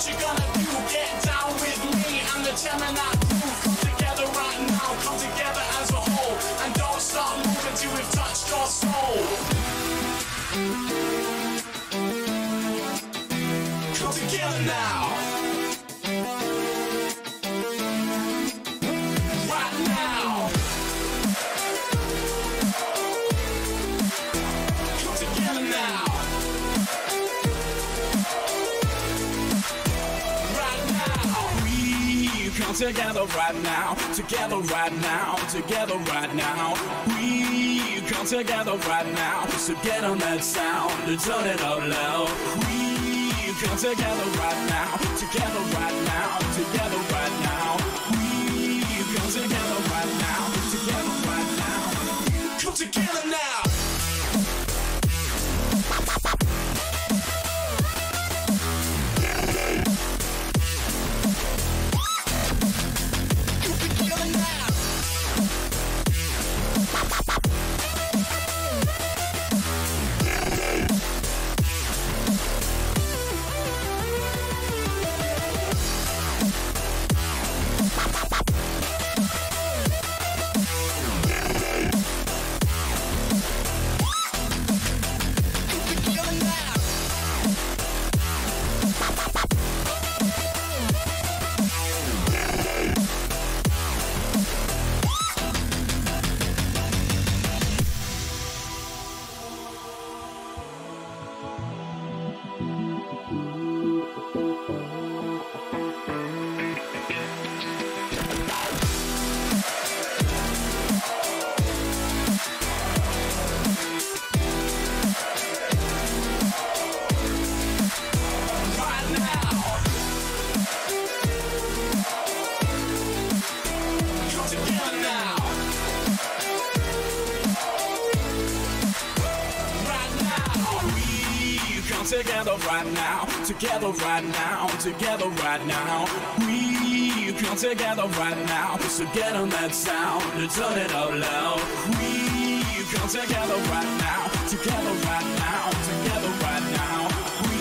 What you gonna do? Get down with me and the Gemini crew. Come together right now, come together as a whole, and don't stop moving till we've touched your soul. Come together now. Right now. Come together now. Right now. We come together right now. Together right now. Together right now. We come together right now. So get on that sound and turn it up loud. We come together right now. Together right now. Together right now. We come together right now. Together right now. Come together now. Together right now, together right now, together right now. We come together right now, so get on that sound and turn it up loud. We come together right now, together right now, together right now. We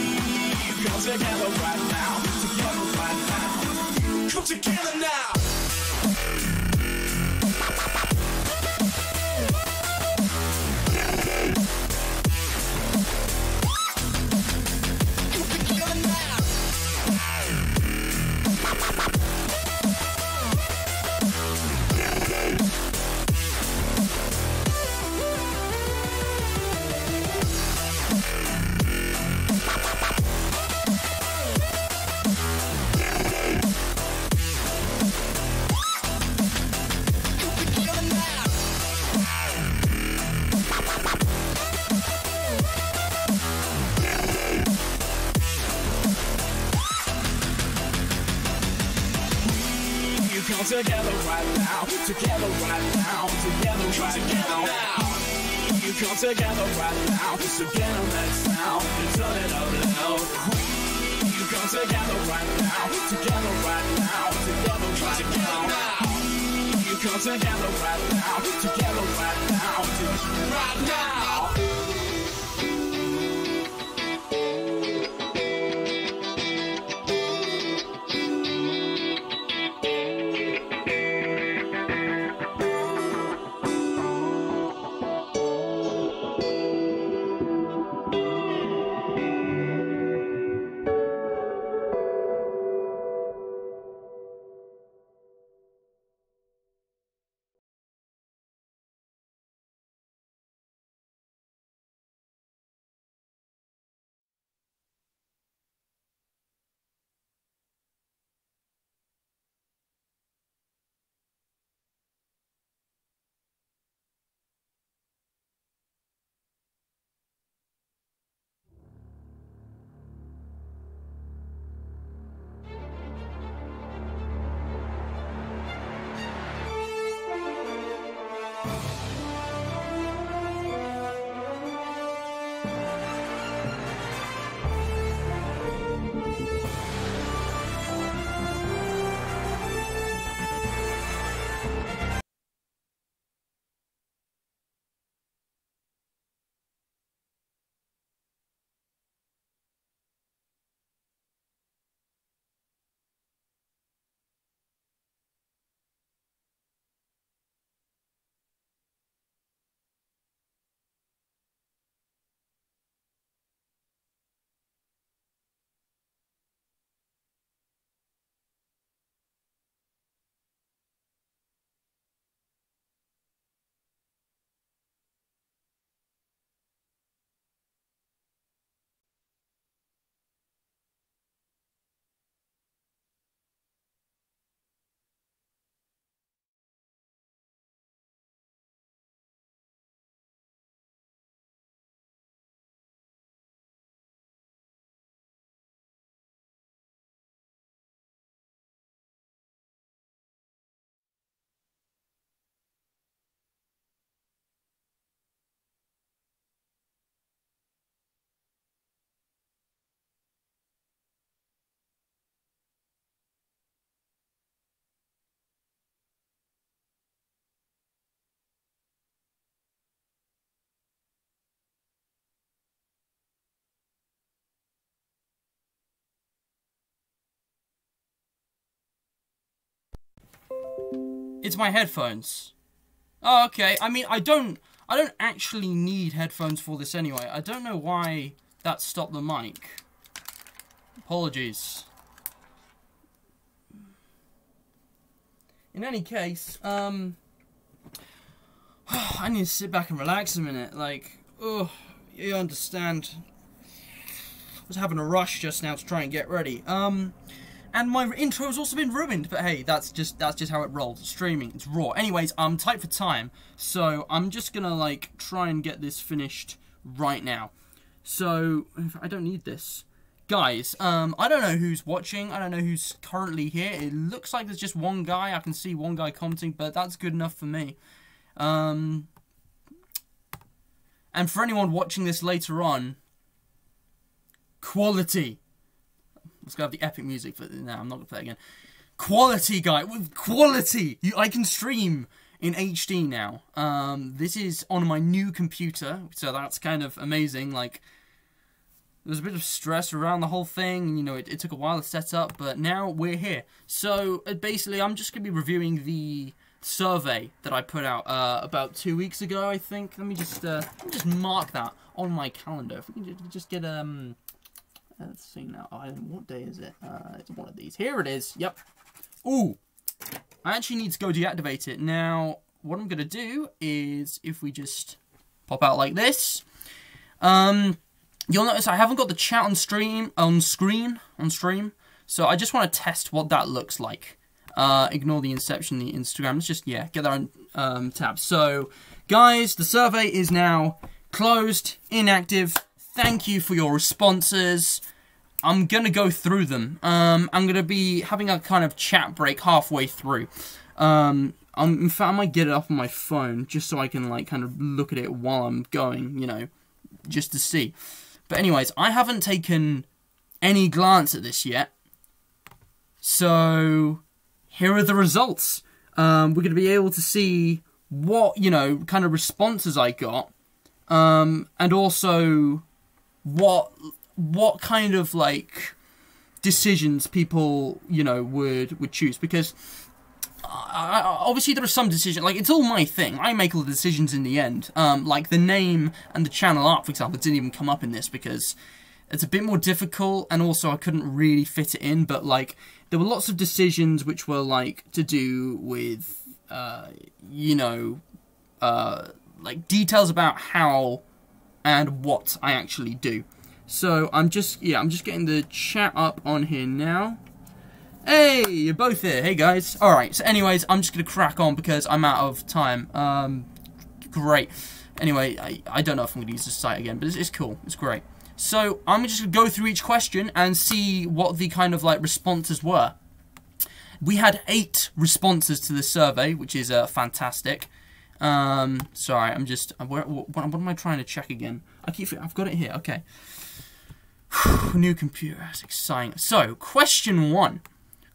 come together right now, together right now. Come together now. Come together right now, together right now, together right now. You come together right now, so get on that sound and turn it up loud. You come together right now, together right now, together right now. You come together right now, together right now, right now. It's my headphones. Oh, okay. I mean, I don't actually need headphones for this anyway. I don't know why that stopped the mic. Apologies. In any case, I need to sit back and relax a minute. Like, oh, you understand. I was having a rush just now to try and get ready. And my intro has also been ruined, but hey, that's just how it rolls. It's streaming, it's raw. Anyways, I'm tight for time, so I'm just gonna like try and get this finished right now. So I don't need this, guys. I don't know who's watching. I don't know who's currently here. It looks like there's just one guy. I can see one guy commenting, but that's good enough for me. And for anyone watching this later on, quality. Let's go have the epic music for no, I'm not gonna play it again. Quality, guy, with quality. I can stream in HD now. This is on my new computer, so that's kind of amazing. Like, there was a bit of stress around the whole thing. You know, it took a while to set up, but now we're here. So basically, I'm just gonna be reviewing the survey that I put out about 2 weeks ago, I think. Let me just mark that on my calendar. If we can just get let's see now. What day is it? It's one of these. Here it is. Yep. Ooh. I actually need to go deactivate it. Now, what I'm going to do is, if we just pop out like this, you'll notice I haven't got the chat on stream. So I just want to test what that looks like. Ignore the Inception, the Instagram. Let's just, yeah, get that on tab. So, guys, the survey is now closed, inactive. Thank you for your responses. I'm going to go through them. I'm going to be having a kind of chat break halfway through. In fact, I might get it up on my phone just so I can, like, kind of look at it while I'm going, you know, just to see. But anyways, I haven't taken any glance at this yet. So, here are the results. We're going to be able to see what, you know, kind of responses I got. And also what kind of, like, decisions people, you know, would choose. Because obviously there are some decisions, like, it's all my thing. I make all the decisions in the end. Like the name and the channel art, for example, didn't even come up in this because it's a bit more difficult, and also I couldn't really fit it in. But, like, there were lots of decisions which were, like, to do with, you know, like, details about how and what I actually do. So I'm just getting the chat up on here now. Hey, you're both here. Hey guys. Alright, so anyways, I'm just gonna crack on because I'm out of time. Great. Anyway, I don't know if I'm gonna use this site again, but it's cool. It's great. So I'm just gonna go through each question and see what the kind of, like, responses were. We had 8 responses to this survey, which is fantastic. Sorry, I'm just, what am I trying to check again? I've got it here, okay. New computer, that's exciting. So, question 1.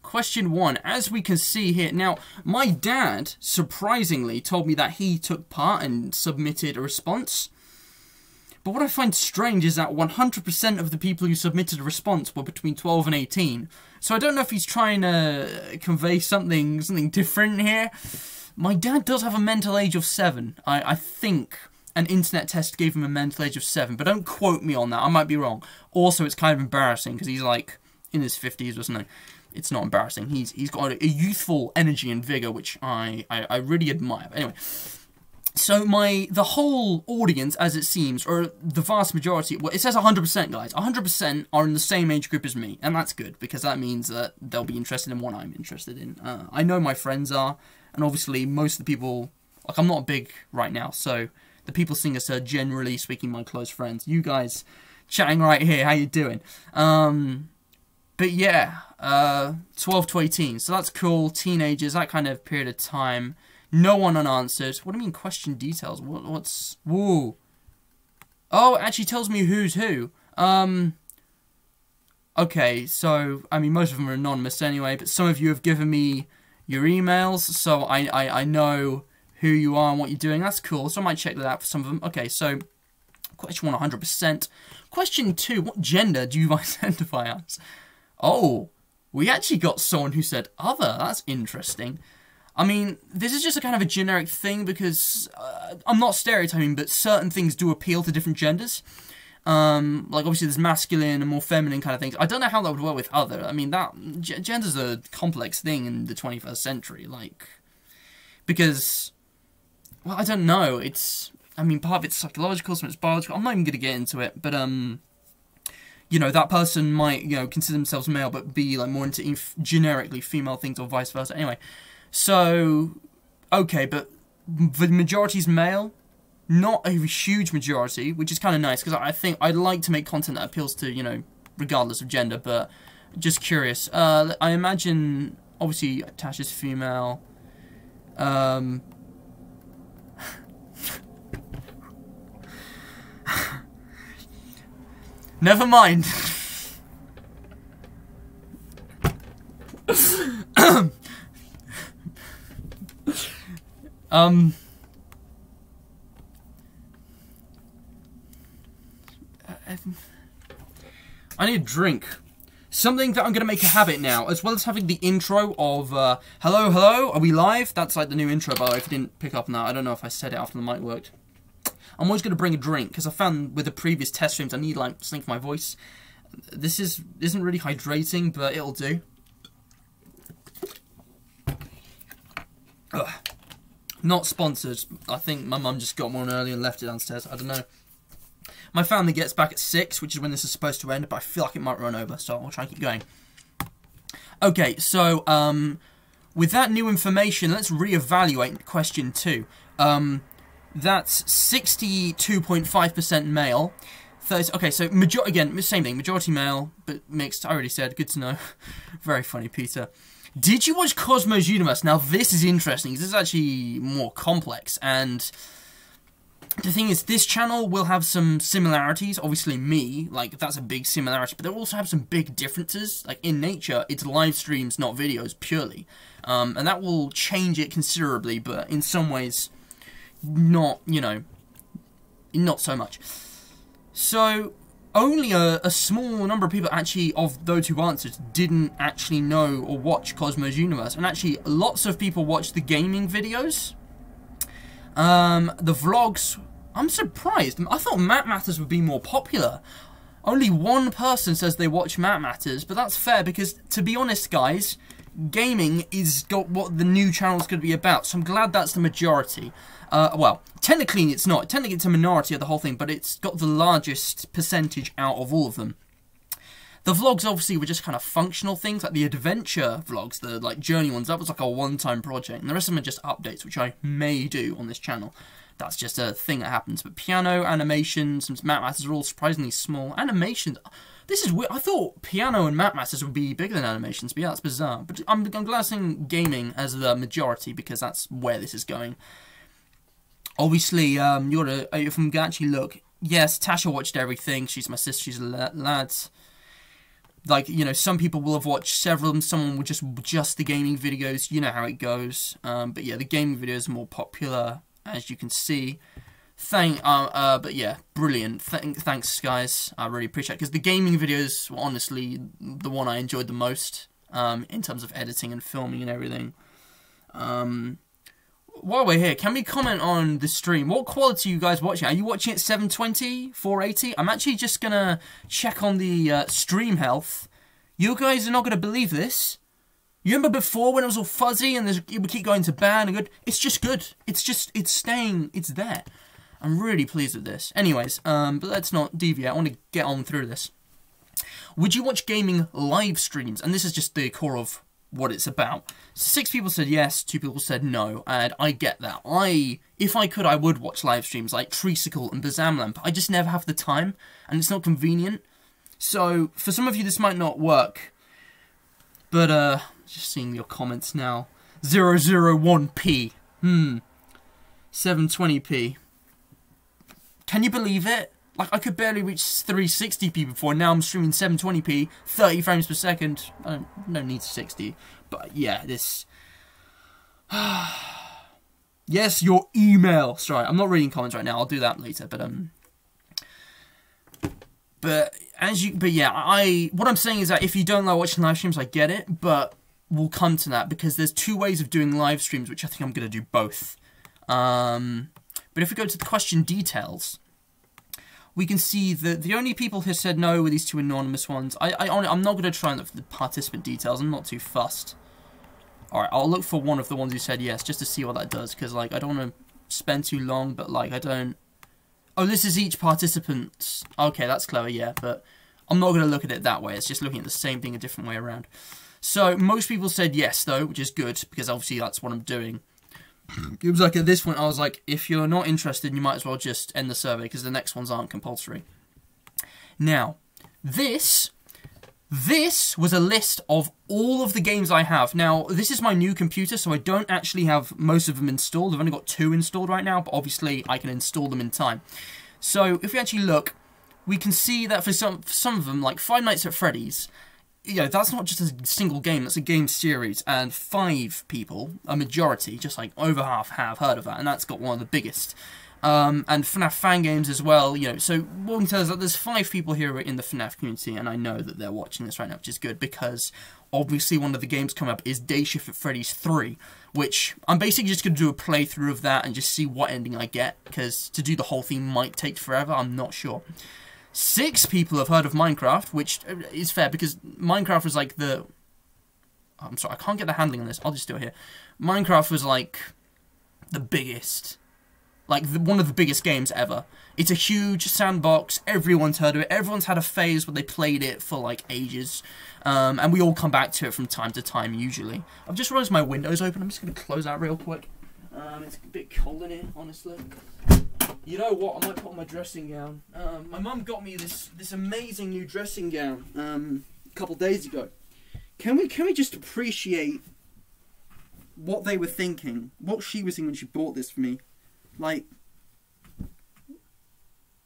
Question 1, as we can see here, now, my dad, surprisingly, told me that he took part and submitted a response. But what I find strange is that 100% of the people who submitted a response were between 12 and 18. So I don't know if he's trying to convey something different here. My dad does have a mental age of 7. I think an internet test gave him a mental age of 7, but don't quote me on that. I might be wrong. Also, it's kind of embarrassing because he's, like, in his 50s or something. It's not embarrassing. He's got a youthful energy and vigor, which I really admire. But anyway, so the whole audience, as it seems, or the vast majority, well, it says 100%, guys. 100% are in the same age group as me, and that's good because that means that they'll be interested in what I'm interested in. I know my friends are. And obviously, most of the people, like, I'm not big right now, so the people seeing us are generally speaking my close friends. You guys chatting right here, how you doing? But yeah, 12 to 18, so that's cool. Teenagers, that kind of period of time. No one unanswered. What do you mean question details? What's... Whoa. Oh, it actually tells me who's who. Okay, so, I mean, most of them are anonymous anyway, but some of you have given me your emails, so I know who you are and what you're doing. That's cool, so I might check that out for some of them. Okay, so, question 1, 100%. Question 2, what gender do you identify as? Oh, we actually got someone who said other. That's interesting. I mean, this is just a kind of a generic thing because I'm not stereotyping, but certain things do appeal to different genders. Like obviously there's masculine and more feminine kind of things. I don't know how that would work with other. I mean, that gender's a complex thing in the 21st century, like, because, well, I don't know. I mean, part of it's psychological, some of it's biological. I'm not even going to get into it, but, you know, that person might, you know, consider themselves male, but be, like, more into generically female things or vice versa. Anyway, so, okay, but the majority's male. Not a huge majority, which is kind of nice, because I think I'd like to make content that appeals to, you know, regardless of gender, but just curious. I imagine, obviously, Tasha's female. Never mind. I need a drink. Something that I'm going to make a habit now, as well as having the intro of, hello, hello, are we live? That's like the new intro, by the way, if you didn't pick up on that. I don't know if I said it after the mic worked. I'm always going to bring a drink, because I found with the previous test streams, I need, like, something for my voice. This isn't really hydrating, but it'll do. Ugh. Not sponsored. I think my mum just got one early and left it downstairs. I don't know. My family gets back at 6, which is when this is supposed to end, but I feel like it might run over, so I'll try and keep going. Okay, so, with that new information, let's reevaluate question 2. That's 62.5% male. 30, okay, so, again, same thing, majority male, but mixed, I already said, good to know. Very funny, Peter. Did you watch Cosmo's Universe? Now, this is interesting, because this is actually more complex, and the thing is, this channel will have some similarities. Obviously, me, like, that's a big similarity, but they'll also have some big differences. Like, in nature, it's live streams, not videos, purely. And that will change it considerably, but in some ways, not, you know, not so much. So, only a small number of people actually, of those who answered, didn't actually know or watch Cosmo's Universe. And actually, lots of people watched the gaming videos. The vlogs, I'm surprised. I thought Matt Matters would be more popular. Only one person says they watch Matt Matters, but that's fair because, to be honest, guys, gaming is got what the new channel's going to be about, so I'm glad that's the majority. Well, technically it's not. Technically it's a minority of the whole thing, but it's got the largest percentage out of all of them. The vlogs obviously were just kind of functional things, like the adventure vlogs, the like journey ones, that was like a one-time project, and the rest of them are just updates, which I may do on this channel. That's just a thing that happens. But piano, animations, and Matt Masters are all surprisingly small. Animations, this is weird. I thought piano and Matt Masters would be bigger than animations, but yeah, that's bizarre. But I'm glad seeing gaming as the majority, because that's where this is going. Obviously, if I'm gonna actually look, yes, Tasha watched everything. She's my sister, she's a lad. Like, you know, some people will have watched several of them, someone with just the gaming videos, you know how it goes. But yeah, the gaming videos are more popular, as you can see. But yeah, brilliant. Thanks, guys. I really appreciate it, because the gaming videos were honestly the one I enjoyed the most, in terms of editing and filming and everything. While we're here, can we comment on the stream? What quality are you guys watching? Are you watching at 720, 480? I'm actually just gonna check on the stream health. You guys are not gonna believe this. You remember before when it was all fuzzy and it would keep going to bad and good? It's just good. It's staying, it's there. I'm really pleased with this. Anyways, but let's not deviate. I want to get on through this. Would you watch gaming live streams? And this is just the core of what it's about. 6 people said yes, 2 people said no, and I get that. If I could, I would watch live streams like Treesicle and Bazamlamp. I just never have the time, and it's not convenient. So, for some of you, this might not work. But, just seeing your comments now. 001p. 720p. Can you believe it? Like, I could barely reach 360p before, now I'm streaming 720p, 30 frames per second. I don't need 60. But, yeah, this... Yes, your email. Sorry, I'm not reading comments right now, I'll do that later, but yeah, what I'm saying is that if you don't like watching live streams, I get it, but we'll come to that, because there's 2 ways of doing live streams, which I think I'm going to do both. But if we go to the question details, we can see that the only people who said no were these 2 anonymous ones. I'm not going to try and look for the participant details. I'm not too fussed. Alright, I'll look for one of the ones who said yes, just to see what that does, because, like, I don't want to spend too long, but, like, I don't... Oh, this is each participant. Okay, that's clever, yeah, but I'm not going to look at it that way. It's just looking at the same thing a different way around. So, most people said yes, though, which is good, because obviously that's what I'm doing. It was like, at this point, I was like, if you're not interested, you might as well just end the survey, because the next ones aren't compulsory. Now, this was a list of all of the games I have. Now, this is my new computer, so I don't actually have most of them installed. I've only got 2 installed right now, but obviously I can install them in time. So, if we actually look, we can see that for some of them, like Five Nights at Freddy's, you know, that's not just a single game, that's a game series, and 5 people, a majority, just like over half, have heard of that, and that's got one of the biggest. And FNAF fan games as well, you know, so what we can tell is that there's 5 people here in the FNAF community, and I know that they're watching this right now, which is good, because obviously one of the games coming up is Day Shift at Freddy's 3, which I'm basically just going to do a playthrough of that and just see what ending I get, because to do the whole thing might take forever, I'm not sure. 6 people have heard of Minecraft, which is fair, because Minecraft was like the... I'm sorry, I can't get the handling on this, I'll just do it here. Minecraft was like the biggest, like one of the biggest games ever. It's a huge sandbox, everyone's heard of it, everyone's had a phase where they played it for like ages, and we all come back to it from time to time usually. I've just realised my window's open, I'm just going to close that real quick. It's a bit cold in here, honestly. You know what? I might put on my dressing gown. My mum got me this amazing new dressing gown a couple days ago. Can we just appreciate what they were thinking, what she was thinking when she bought this for me? Like,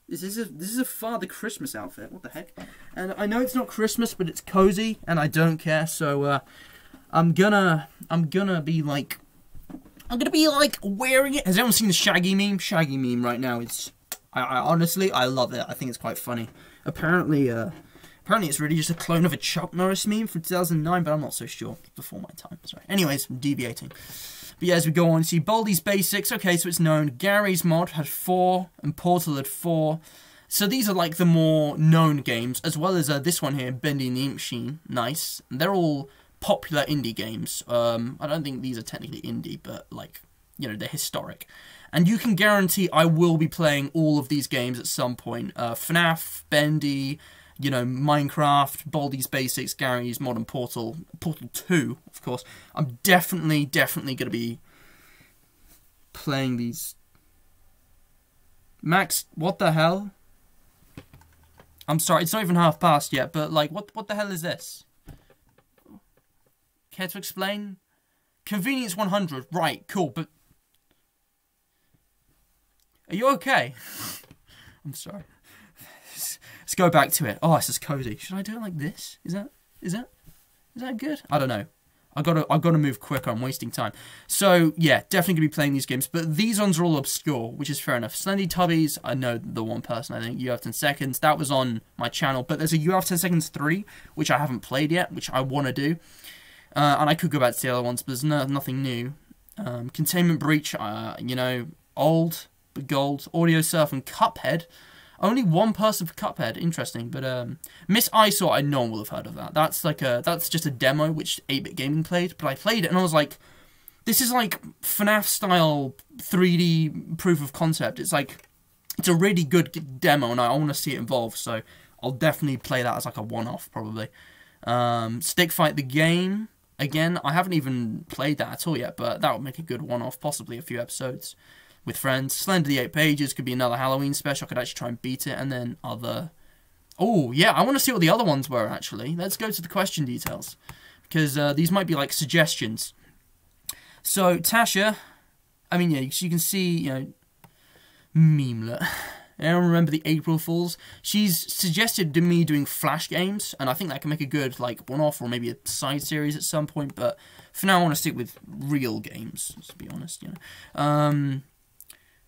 this is a Father Christmas outfit. What the heck? And I know it's not Christmas, but it's cozy, and I don't care. So I'm gonna be like. I'm going to be, like, wearing it. Has anyone seen the Shaggy meme? Shaggy meme right now. I honestly, I love it. I think it's quite funny. Apparently it's really just a clone of a Chuck Norris meme from 2009, but I'm not so sure. Before my time. Sorry. Anyways, I'm deviating. But yeah, as we go on, see Baldi's Basics. Okay, so it's known. Gary's Mod had 4, and Portal had 4. So these are, like, the more known games, as well as this one here, Bending the Ink Machine. Nice. And they're all popular indie games. I don't think these are technically indie, but, like, you know, they're historic. And you can guarantee I will be playing all of these games at some point. FNAF, Bendy, you know, Minecraft, Baldi's Basics, Gary's Modern Portal, Portal 2, of course. I'm definitely going to be playing these. Max, what the hell? I'm sorry, it's not even half past yet, but, like, what the hell is this? Care to explain? Convenience 100. Right, cool, but... Are you okay? I'm sorry. Let's go back to it. Oh, this is cozy. Should I do it like this? Is that good? I don't know. I gotta move quicker. I'm wasting time. So yeah, definitely gonna be playing these games. But these ones are all obscure, which is fair enough. Slendy Tubbies, I know the one person. I think You Have 10 Seconds. That was on my channel. But there's a You Have 10 Seconds 3, which I haven't played yet, which I want to do. And I could go back to the other ones, but there's nothing new. Containment Breach, you know, old but gold. Audio Surf and Cuphead. Only one person for Cuphead, interesting. But Miss Eyesore, I know one will have heard of that. That's just a demo which 8-Bit Gaming played. But I played it and I was like, this is like FNAF style 3D proof of concept. It's like, it's a really good demo and I want to see it evolve. So I'll definitely play that as like a one-off probably. Stick Fight the Game. Again, I haven't even played that at all yet, but that would make a good one-off, possibly a few episodes with friends. Slender the 8 Pages could be another Halloween special. I could actually try and beat it, and then other... Oh, yeah, I want to see what the other ones were, actually. Let's go to the question details, because these might be, like, suggestions. So, Tasha, I mean, yeah, you can see, you know, Memelet. I don't remember the April Fools. She's suggested to me doing Flash games, and I think that can make a good, like, one-off or maybe a side series at some point, but for now I want to stick with real games, to be honest, you know.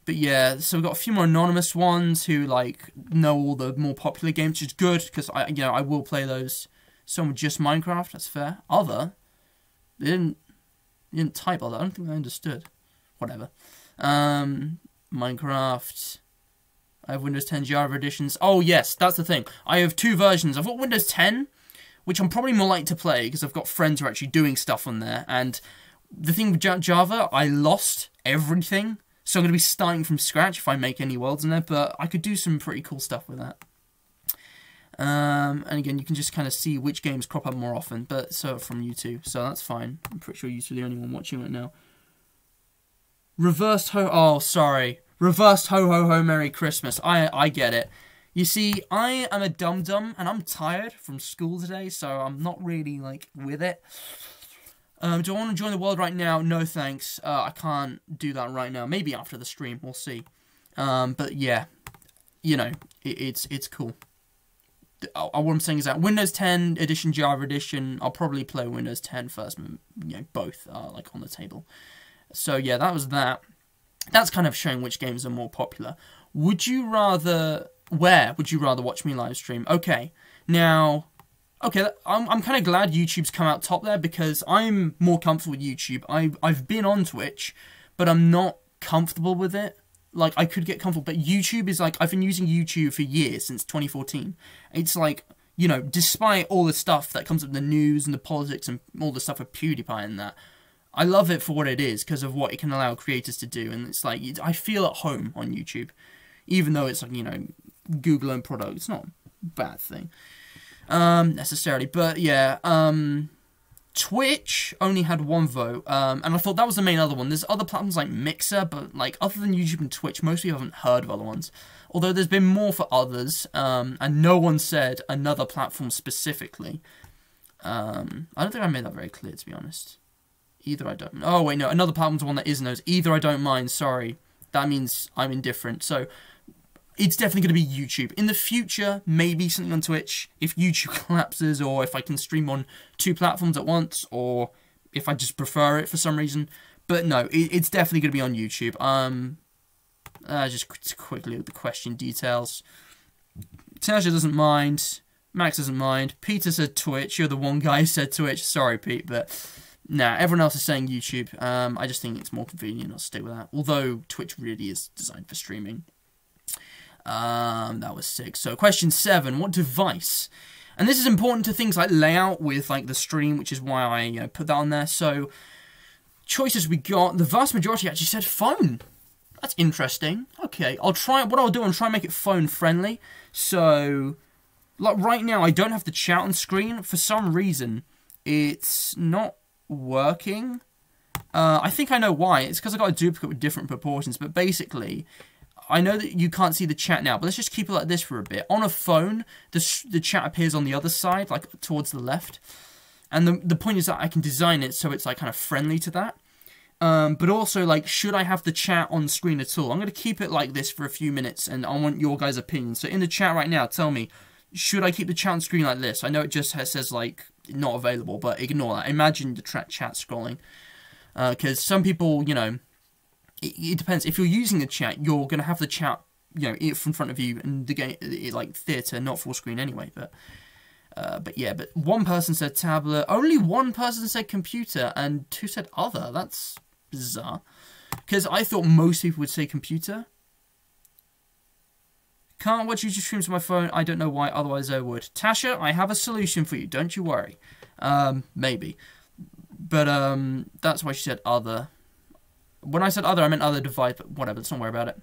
But yeah, so we've got a few more anonymous ones who, like, know all the more popular games, which is good, because, I will play those. Some with just Minecraft, that's fair. Other, They didn't type all that. I don't think I understood. Whatever. Minecraft. I have Windows 10 Java editions. Oh, yes, that's the thing. I have 2 versions. I've got Windows 10, which I'm probably more likely to play because I've got friends who are actually doing stuff on there. And the thing with Java, I lost everything. So I'm going to be starting from scratch if I make any worlds in there. But I could do some pretty cool stuff with that. And again, you can just kind of see which games crop up more often. But so from YouTube, so that's fine. I'm pretty sure you're the only one watching right now. Reversed Reversed ho ho ho Merry Christmas. I get it. You see, I am a dum-dum and I'm tired from school today, so I'm not really like with it. Do I want to join the world right now? No thanks. I can't do that right now. Maybe after the stream, we'll see. But yeah, you know, it's cool. What I'm saying is that Windows 10 edition, Java edition, I'll probably play Windows 10 first. You know, both are like on the table. So yeah, that was that. That's kind of showing which games are more popular. Where would you rather watch me live stream? Okay, now, I'm kind of glad YouTube's come out top there because I'm more comfortable with YouTube. I've been on Twitch, but I'm not comfortable with it. Like, I could get comfortable, but YouTube is like, I've been using YouTube for years, since 2014. It's like, you know, despite all the stuff that comes up in the news and the politics and all the stuff with PewDiePie and that, I love it for what it is because of what it can allow creators to do. And it's like, I feel at home on YouTube, even though it's like, you know, Google-owned product. It's not a bad thing, necessarily. But yeah, Twitch only had 1 vote, and I thought that was the main other one. There's other platforms like Mixer, but like other than YouTube and Twitch, most people haven't heard of other ones. Although there's been more for others, and no one said another platform specifically. I don't think I made that very clear, to be honest. Either I don't... Oh, wait, no, another platform's one that isn't those. Either I don't mind, sorry. That means I'm indifferent. So, it's definitely going to be YouTube. In the future, maybe something on Twitch, if YouTube collapses, or if I can stream on 2 platforms at once, or if I just prefer it for some reason. But no, it's definitely going to be on YouTube. Just quickly look at the question details. Tasha doesn't mind. Max doesn't mind. Peter said Twitch. You're the one guy who said Twitch. Sorry, Pete, but... Nah, everyone else is saying YouTube. I just think it's more convenient. I'll stick with that. Although Twitch really is designed for streaming. That was 6. So question 7. What device? And this is important to things like layout with like the stream, which is why I put that on there. So choices we got. The vast majority actually said phone. That's interesting. Okay, I'll try. What I'll do, I'll try and make it phone friendly. So like right now, I don't have the chat on screen for some reason. It's not working. I think I know why. It's because I got a duplicate with different proportions, but basically I know that you can't see the chat now, but let's just keep it like this for a bit. On a phone, the chat appears on the other side, like towards the left, and the point is that I can design it so it's like kind of friendly to that, but also like, should I have the chat on screen at all? I'm going to keep it like this for a few minutes, and I want your guys' opinion. So in the chat right now, tell me, should I keep the chat on screen like this? I know it just says like not available, but ignore that. Imagine the chat scrolling, because some people, you know, it depends. If you're using the chat, you're gonna have the chat, you know, in front of you, and the game like theater, not full screen anyway. But yeah. But one person said tablet. Only one person said computer, and 2 said other. That's bizarre, because I thought most people would say computer. Can't watch YouTube streams on my phone. I don't know why, otherwise I would. Tasha, I have a solution for you. Don't you worry. Maybe. But that's why she said other. When I said other, I meant other device, but whatever. Let's not worry about it.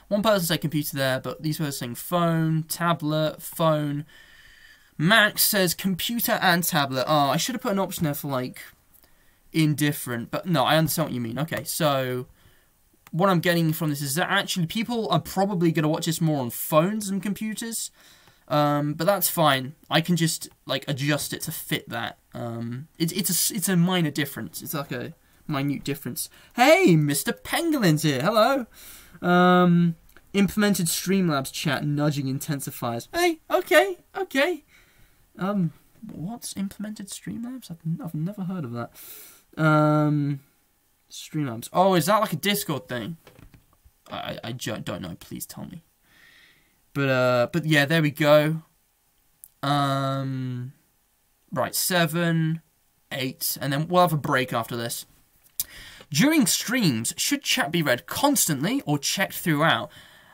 One person said computer there, but these people are saying phone, tablet, phone. Max says computer and tablet. Oh, I should have put an option there for, like, indifferent. But no, I understand what you mean. Okay, so... what I'm getting from this is that actually people are probably going to watch this more on phones than computers. But that's fine. I can just like adjust it to fit that. It's a minor difference. It's like a minute difference. Hey, Mr. Pengulin's here. Hello. Implemented Streamlabs chat nudging intensifiers. Hey, okay. What's implemented Streamlabs? I've never heard of that. Streamlabs. Oh, is that like a Discord thing? I don't know. Please tell me. But yeah, there we go. Right, 7. 8, and then we'll have a break after this. During streams, should chat be read constantly or checked throughout?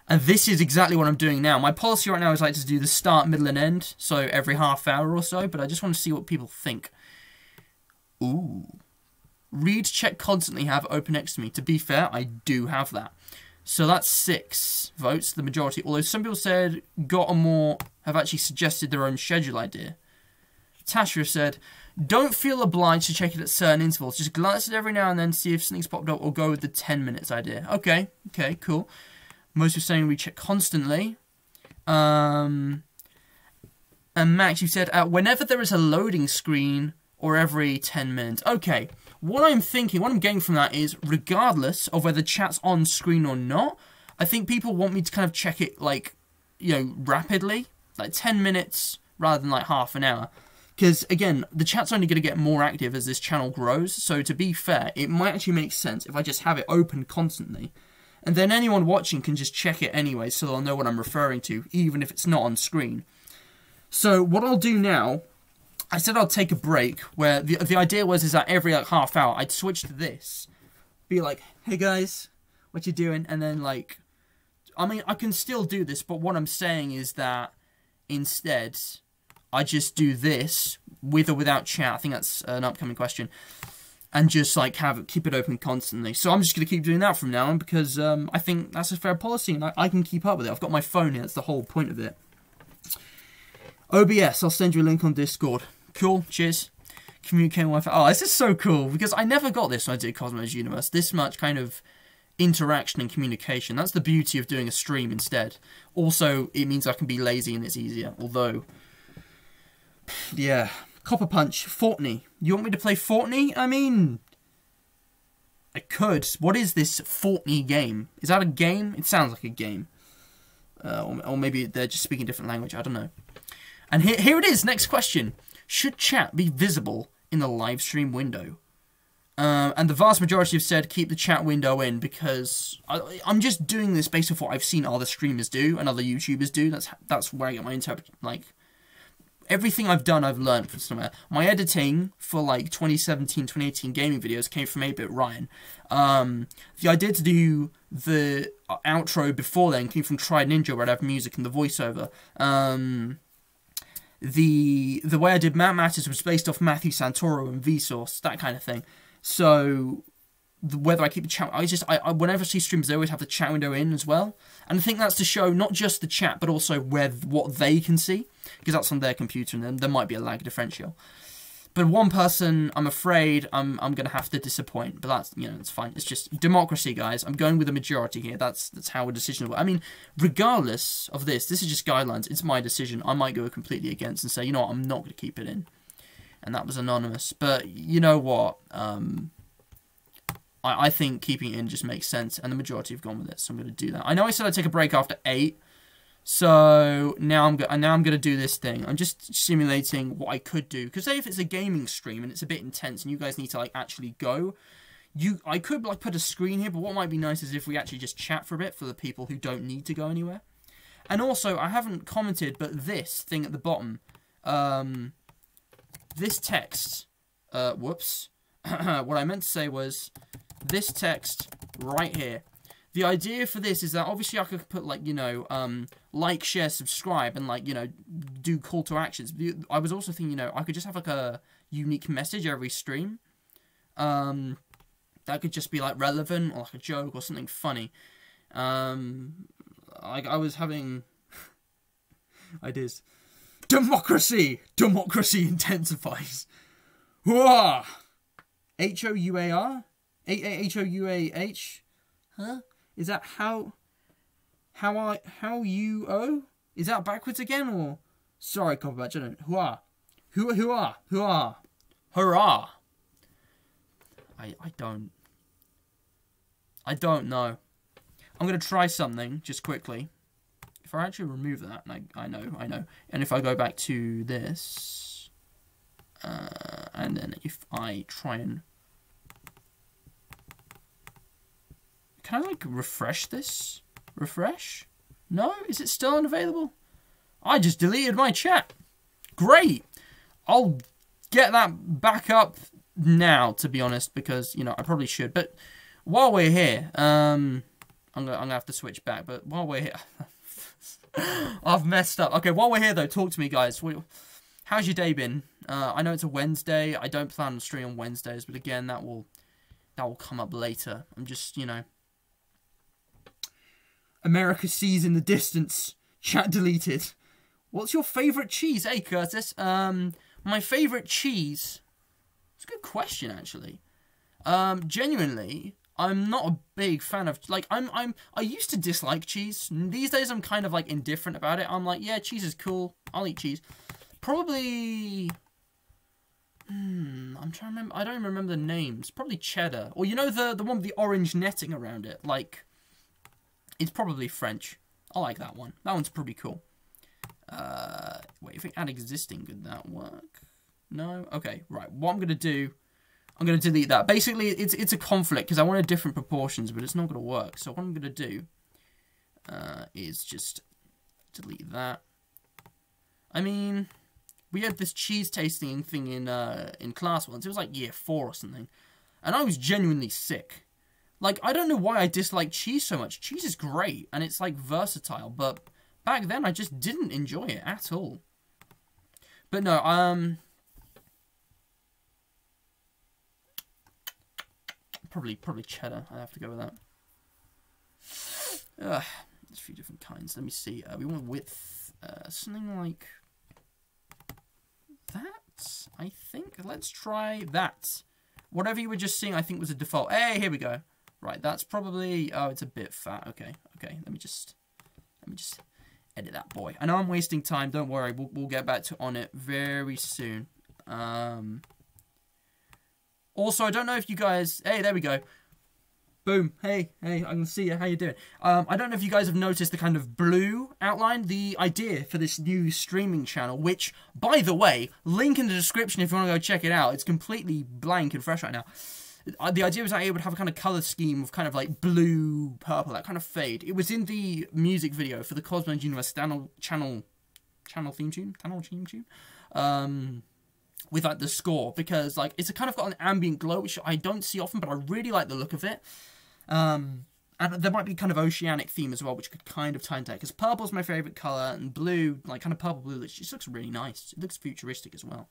And this is exactly what I'm doing now. My policy right now is like to do the start, middle, and end, so every half hour or so, but I just want to see what people think. Ooh. Read, check constantly, have open next to me. To be fair, I do have that. So that's 6 votes, the majority. Although some people said got a more, have actually suggested their own schedule idea. Tasha said, don't feel obliged to check it at certain intervals. Just glance at it every now and then, see if something's popped up, or go with the 10 minutes idea. Okay, cool. Most are saying we check constantly. And Max, you said, whenever there is a loading screen, or every 10 minutes. Okay, what I'm thinking, what I'm getting from that is, regardless of whether chat's on screen or not, I think people want me to kind of check it, like, you know, rapidly. Like 10 minutes rather than like half an hour. Because, again, the chat's only going to get more active as this channel grows. So, to be fair, it might actually make sense if I just have it open constantly. And then anyone watching can just check it anyway, so they'll know what I'm referring to, even if it's not on screen. So, what I'll do now, I said I'll take a break, where the idea was is that every like half hour, I'd switch to this. Be like, hey guys, what you doing? And then, like, I mean, I can still do this, but what I'm saying is that instead, I just do this, with or without chat. I think that's an upcoming question. And just, like, keep it open constantly. So I'm just going to keep doing that from now on, because I think that's a fair policy, and I can keep up with it. I've got my phone here, that's the whole point of it. OBS, I'll send you a link on Discord. Cool, cheers. Communicating Wi-Fi. Oh, this is so cool, because I never got this when I did Cosmos Universe. This much kind of interaction and communication. That's the beauty of doing a stream instead. Also, it means I can be lazy and it's easier. Although, yeah. Copper Punch, Fortnite. You want me to play Fortnite? I mean, I could. What is this Fortnite game? Is that a game? It sounds like a game. Or maybe they're just speaking a different language. I don't know. And here it is, next question. Should chat be visible in the live stream window? And the vast majority have said keep the chat window in, because I'm just doing this based off what I've seen other streamers do and other YouTubers do. That's where I get my everything I've done, I've learned from somewhere. My editing for like 2017, 2018 gaming videos came from 8-Bit Ryan. The idea to do the outro before then came from Tried Ninja, where I'd have music and the voiceover. The way I did Matt Matters was based off Matthew Santoro and Vsauce, that kind of thing. So whether I keep the chat, I whenever I see streamers, they always have the chat window in as well. And I think that's to show not just the chat, but also what they can see, because that's on their computer, and then there might be a lag differential. But one person, I'm afraid, I'm going to have to disappoint. But that's, you know, it's fine. It's just democracy, guys. I'm going with the majority here. That's how a decision will work. I mean, regardless of this is just guidelines. It's my decision. I might go completely against and say, you know what, I'm not going to keep it in. And that was anonymous. But you know what? I think keeping it in just makes sense. And the majority have gone with it. So I'm going to do that. I know I said I'd take a break after 8. So now I'm going to do this thing. I'm just simulating what I could do. Because say if it's a gaming stream and it's a bit intense and you guys need to like actually go, I could like put a screen here. But what might be nice is if we actually just chat for a bit for the people who don't need to go anywhere. And also, I haven't commented, but this thing at the bottom, this text, whoops. What I meant to say was this text right here. The idea for this is that obviously I could put, like, you know, like, share, subscribe, and, like, you know, do call to actions. I was also thinking, you know, I could just have, like, a unique message every stream. That could just be, like, relevant, or, like, a joke, or something funny. I was having ideas. Democracy! Democracy intensifies. Hooah! H-O-U-A-R? H-O-U-A-H? Huh? Is that how you oh? Is that backwards again, or? Sorry, Copperbatch, I don't. Hurrah. Hurrah. Hurrah. Hurrah. I don't know. I'm going to try something, just quickly. If I actually remove that, I know. And if I go back to this, and then if I try and... Can I, like, refresh this? Refresh? No? Is it still unavailable? I just deleted my chat. Great! I'll get that back up now, to be honest, because, you know, I probably should. But while we're here, I'm gonna have to switch back. But while we're here, I've messed up. Okay, while we're here, though, talk to me, guys. How's your day been? I know it's a Wednesday. I don't plan on streaming on Wednesdays, but again, that will come up later. I'm just, you know, America sees in the distance. Chat deleted. What's your favourite cheese? Hey, Curtis. My favourite cheese. It's a good question, actually. Genuinely, I'm not a big fan of, like, I used to dislike cheese. These days, I'm kind of, like, indifferent about it. I'm like, yeah, cheese is cool. I'll eat cheese. Probably, I'm trying to remember. I don't even remember the names. Probably cheddar. Or, you know, the one with the orange netting around it. Like, it's probably French. I like that one. That one's pretty cool. Wait, if we add existing, could that work? No? Okay, right. What I'm going to do, I'm going to delete that. Basically, it's a conflict because I wanted different proportions, but it's not going to work. So what I'm going to do is just delete that. I mean, we had this cheese tasting thing in class once. It was like year 4 or something. And I was genuinely sick. Like, I don't know why I dislike cheese so much. Cheese is great, and it's, like, versatile. But back then, I just didn't enjoy it at all. But no, probably cheddar. I have to go with that. There's a few different kinds. Let me see. We want width, something like that, I think. Let's try that. Whatever you were just seeing, I think was a default. Hey, here we go. Right, that's probably... Oh, it's a bit fat. Okay. Let me just edit that boy. I know I'm wasting time. Don't worry. We'll get back on it very soon. Also, I don't know if you guys... Hey, there we go. Boom. Hey, I can see you. How you doing? I don't know if you guys have noticed the kind of blue outline, the idea for this new streaming channel, which, by the way, link in the description if you want to go check it out. It's completely blank and fresh right now. The idea was that it would have a kind of colour scheme of kind of like blue, purple, that kind of fade. It was in the music video for the Cosmos Universe channel theme tune? With like the score, because like it's a kind of got an ambient glow, which I don't see often, but I really like the look of it. And there might be kind of oceanic theme as well, which could kind of tie into that, because purple's my favourite colour, and blue, like kind of purple blue, it just looks really nice. It looks futuristic as well.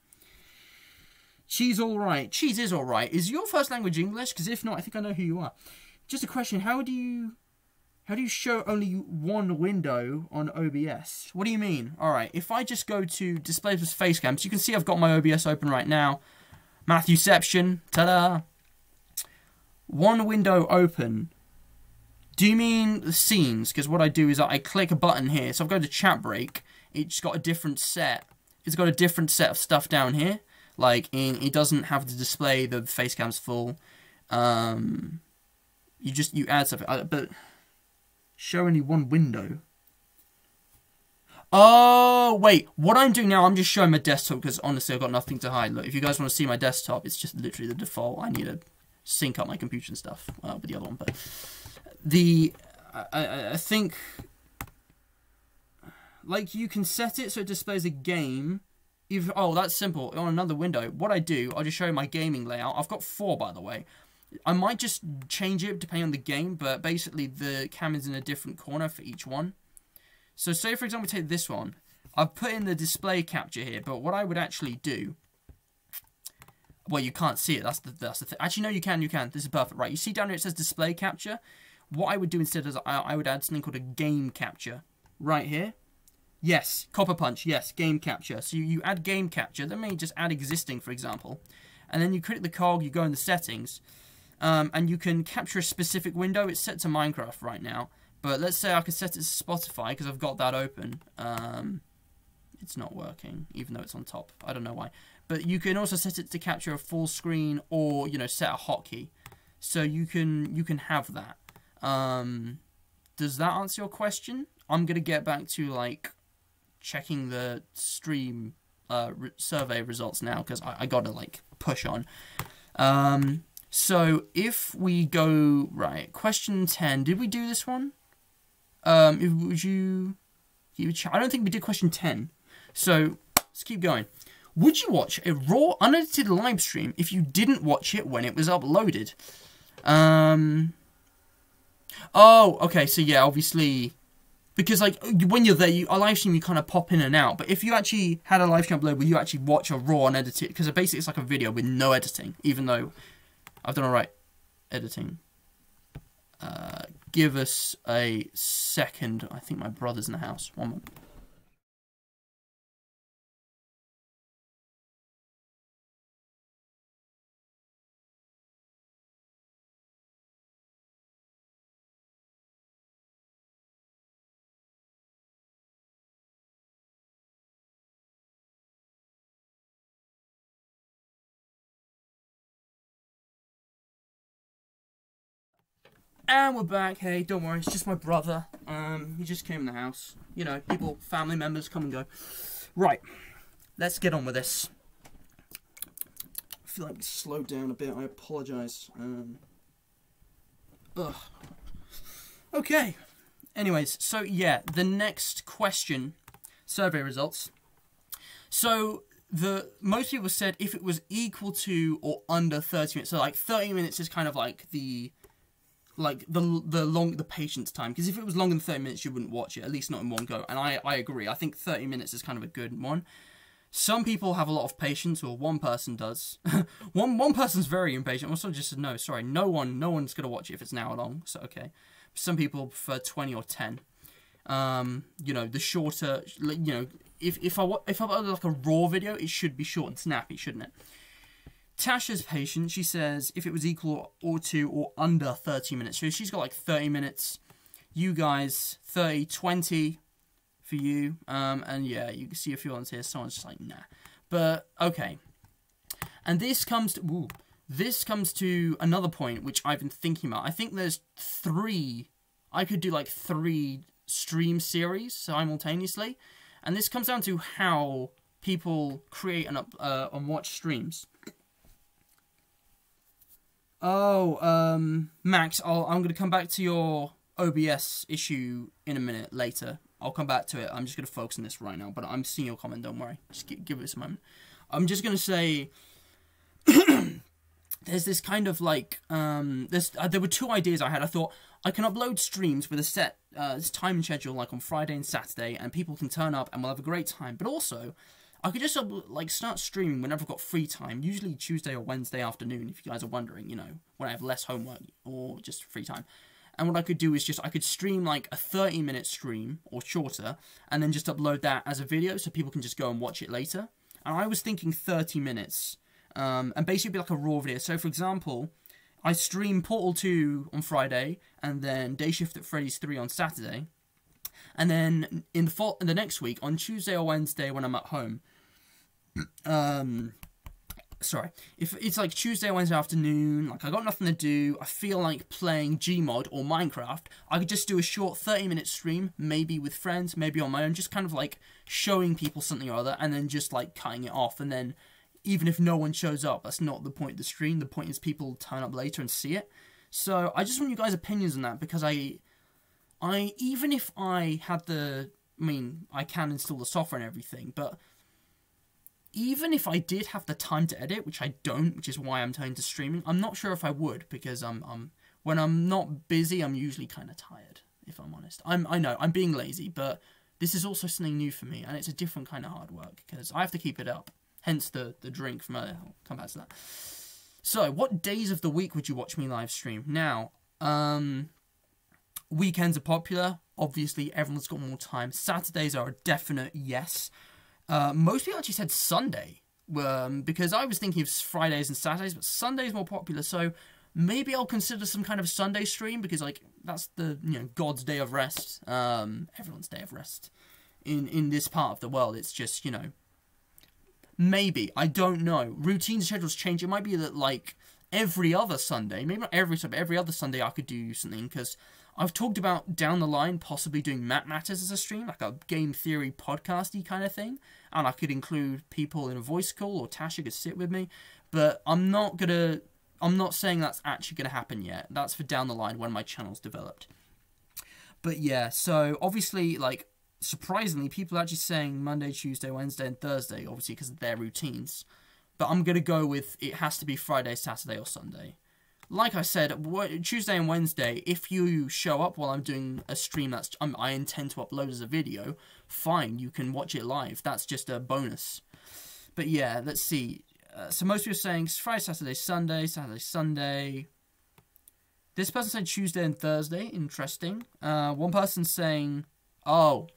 Cheese alright. Cheese is alright. Is your first language English? Because if not, I think I know who you are. Just a question, how do you show only one window on OBS? What do you mean? Alright, if I just go to display with face cams, you can see I've got my OBS open right now. Matthewception. Ta-da! One window open. Do you mean the scenes? Because what I do is I click a button here. So I've got to chat break. It's got a different set. It's got a different set of stuff down here. Like, it doesn't have to display the face cams full. You add stuff. But show only one window. Oh, wait. What I'm doing now, I'm just showing my desktop because, honestly, I've got nothing to hide. Look, if you guys want to see my desktop, it's just literally the default. I need to sync up my computer and stuff with the other one. But I think, like, you can set it so it displays a game. Oh, that's simple. On another window, what I do, I'll just show you my gaming layout. I've got 4, by the way. I might just change it depending on the game, but basically the camera's in a different corner for each one. So say, for example, take this one. I've put in the display capture here, but what I would actually do... Well, you can't see it. That's the thing. Actually, no, you can. This is perfect. Right, you see down here it says display capture? What I would do instead is I would add something called a game capture. Right here. Yes, Copper Punch, yes, game capture. So you add game capture, then maybe just add existing, for example. And then you click the cog, you go in the settings, and you can capture a specific window. It's set to Minecraft right now. But let's say I could set it to Spotify, because I've got that open. It's not working, even though it's on top. I don't know why. But you can also set it to capture a full screen, or, you know, set a hotkey. So you can have that. Does that answer your question? I'm going to get back to, like, checking the stream survey results now, because I got to, like, push on. So if we go... Right, question 10. Did we do this one? Would you... I don't think we did question 10. So, let's keep going. Would you watch a raw, unedited live stream if you didn't watch it when it was uploaded? Oh, okay, so yeah, obviously, because, like, when you're there, a live stream, you kind of pop in and out, but if you actually had a live stream upload where you actually watch a raw unedited, because basically it's like a video with no editing, even though I've done alright editing. Give us a second. I think my brother's in the house. One moment. And we're back. Hey, don't worry, it's just my brother. He just came in the house. You know, people, family members come and go. Right, let's get on with this. I feel like I slowed down a bit. I apologise. Ugh. Okay. Anyways, so yeah, the next question, survey results. So most people said if it was equal to or under 30 minutes. So like 30 minutes is kind of like the patience time, because if it was longer than 30 minutes you wouldn't watch it, at least not in one go. And I agree. I think 30 minutes is kind of a good one. Some people have a lot of patience, or one person does. one person's very impatient. Also just said no, sorry, no one's gonna watch it if it's an hour long. So okay. Some people prefer 20 or 10. You know, the shorter, you know, if I upload like a raw video, it should be short and snappy, shouldn't it? Tasha's patient, she says if it was equal or to or under 30 minutes. So she's got like 30 minutes. You guys, 30, 20 for you. And yeah, you can see a few ones here. Someone's just like, nah. But, okay. And this comes to another point which I've been thinking about. I think there's I could do like 3 stream series simultaneously. And this comes down to how people create and watch streams. Oh, Max, I'm going to come back to your OBS issue in a minute later. I'll come back to it. I'm just going to focus on this right now, but I'm seeing your comment, don't worry. Just give it a moment. I'm just going to say, there's this kind of like, there were 2 ideas I had. I thought, I can upload streams with a set time and schedule, like on Friday and Saturday, and people can turn up and we'll have a great time. But also, I could just like start streaming whenever I've got free time, usually Tuesday or Wednesday afternoon, if you guys are wondering, you know, when I have less homework or just free time. And what I could do is I could stream like a 30-minute stream or shorter, and then just upload that as a video so people can just go and watch it later. And I was thinking 30 minutes, and basically be like a raw video. So for example, I stream Portal 2 on Friday, and then Day Shift at Freddy's 3 on Saturday. And then in the next week, on Tuesday or Wednesday when I'm at home, sorry, if it's like Tuesday or Wednesday afternoon, like I got nothing to do, I feel like playing Gmod or Minecraft, I could just do a short 30-minute stream, maybe with friends, maybe on my own, just kind of like showing people something or other, and then just like cutting it off. And then even if no one shows up, that's not the point of the stream. The point is people turn up later and see it. So I just want you guys' opinions on that, because I even if I had I can install the software and everything, but even if I did have the time to edit, which I don't, which is why I'm turning to streaming, I'm not sure if I would, because when I'm not busy, I'm usually kind of tired, if I'm honest. I know, I'm being lazy, but this is also something new for me, and it's a different kind of hard work, because I have to keep it up. Hence the drink from earlier. I'll come back to that. So, what days of the week would you watch me live stream? Now, weekends are popular. Obviously, everyone's got more time. Saturdays are a definite yes. Most people actually said Sunday, because I was thinking of Fridays and Saturdays, but Sunday's more popular, so maybe I'll consider some kind of Sunday stream, because, like, that's the, you know, God's day of rest, everyone's day of rest in this part of the world. It's just, you know, maybe, I don't know, routine schedules change. It might be that, like, every other Sunday, maybe not every Sunday, but every other Sunday I could do something, because I've talked about down the line possibly doing Matt Matters as a stream, like a game theory podcasty kind of thing, and I could include people in a voice call, or Tasha could sit with me, but I'm not saying that's actually gonna happen yet. That's for down the line when my channel's developed. But yeah, so obviously, like, surprisingly, people are actually saying Monday, Tuesday, Wednesday, and Thursday, obviously because of their routines. But I'm going to go with it has to be Friday, Saturday, or Sunday. Like I said, Tuesday and Wednesday, if you show up while I'm doing a stream that's I intend to upload as a video, fine, you can watch it live. That's just a bonus. But yeah, let's see. So most people are saying Friday, Saturday, Sunday, Saturday, Sunday. This person said Tuesday and Thursday. Interesting. One person's saying, oh,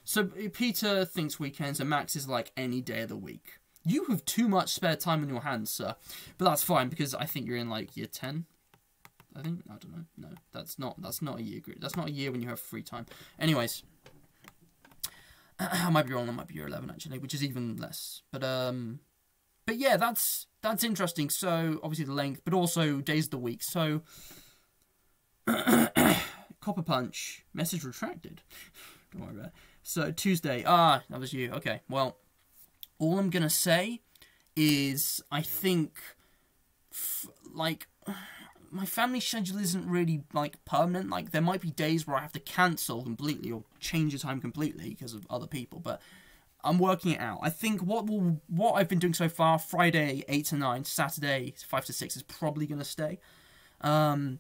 so Peter thinks weekends and Max is like any day of the week. You have too much spare time on your hands, sir. But that's fine, because I think you're in, like, year 10. I think? I don't know. No, that's not a year group. That's not a year when you have free time. Anyways. I might be wrong. That might be year 11, actually, which is even less. But yeah, that's interesting. So, obviously the length, but also days of the week. So, Copper Punch, message retracted. Don't worry about it. So, Tuesday. Ah, that was you. Okay, well... All I'm going to say is I think, like, my family schedule isn't really, like, permanent. Like, there might be days where I have to cancel completely or change the time completely because of other people. But I'm working it out. I think what I've been doing so far, Friday 8 to 9, Saturday 5 to 6 is probably going to stay. And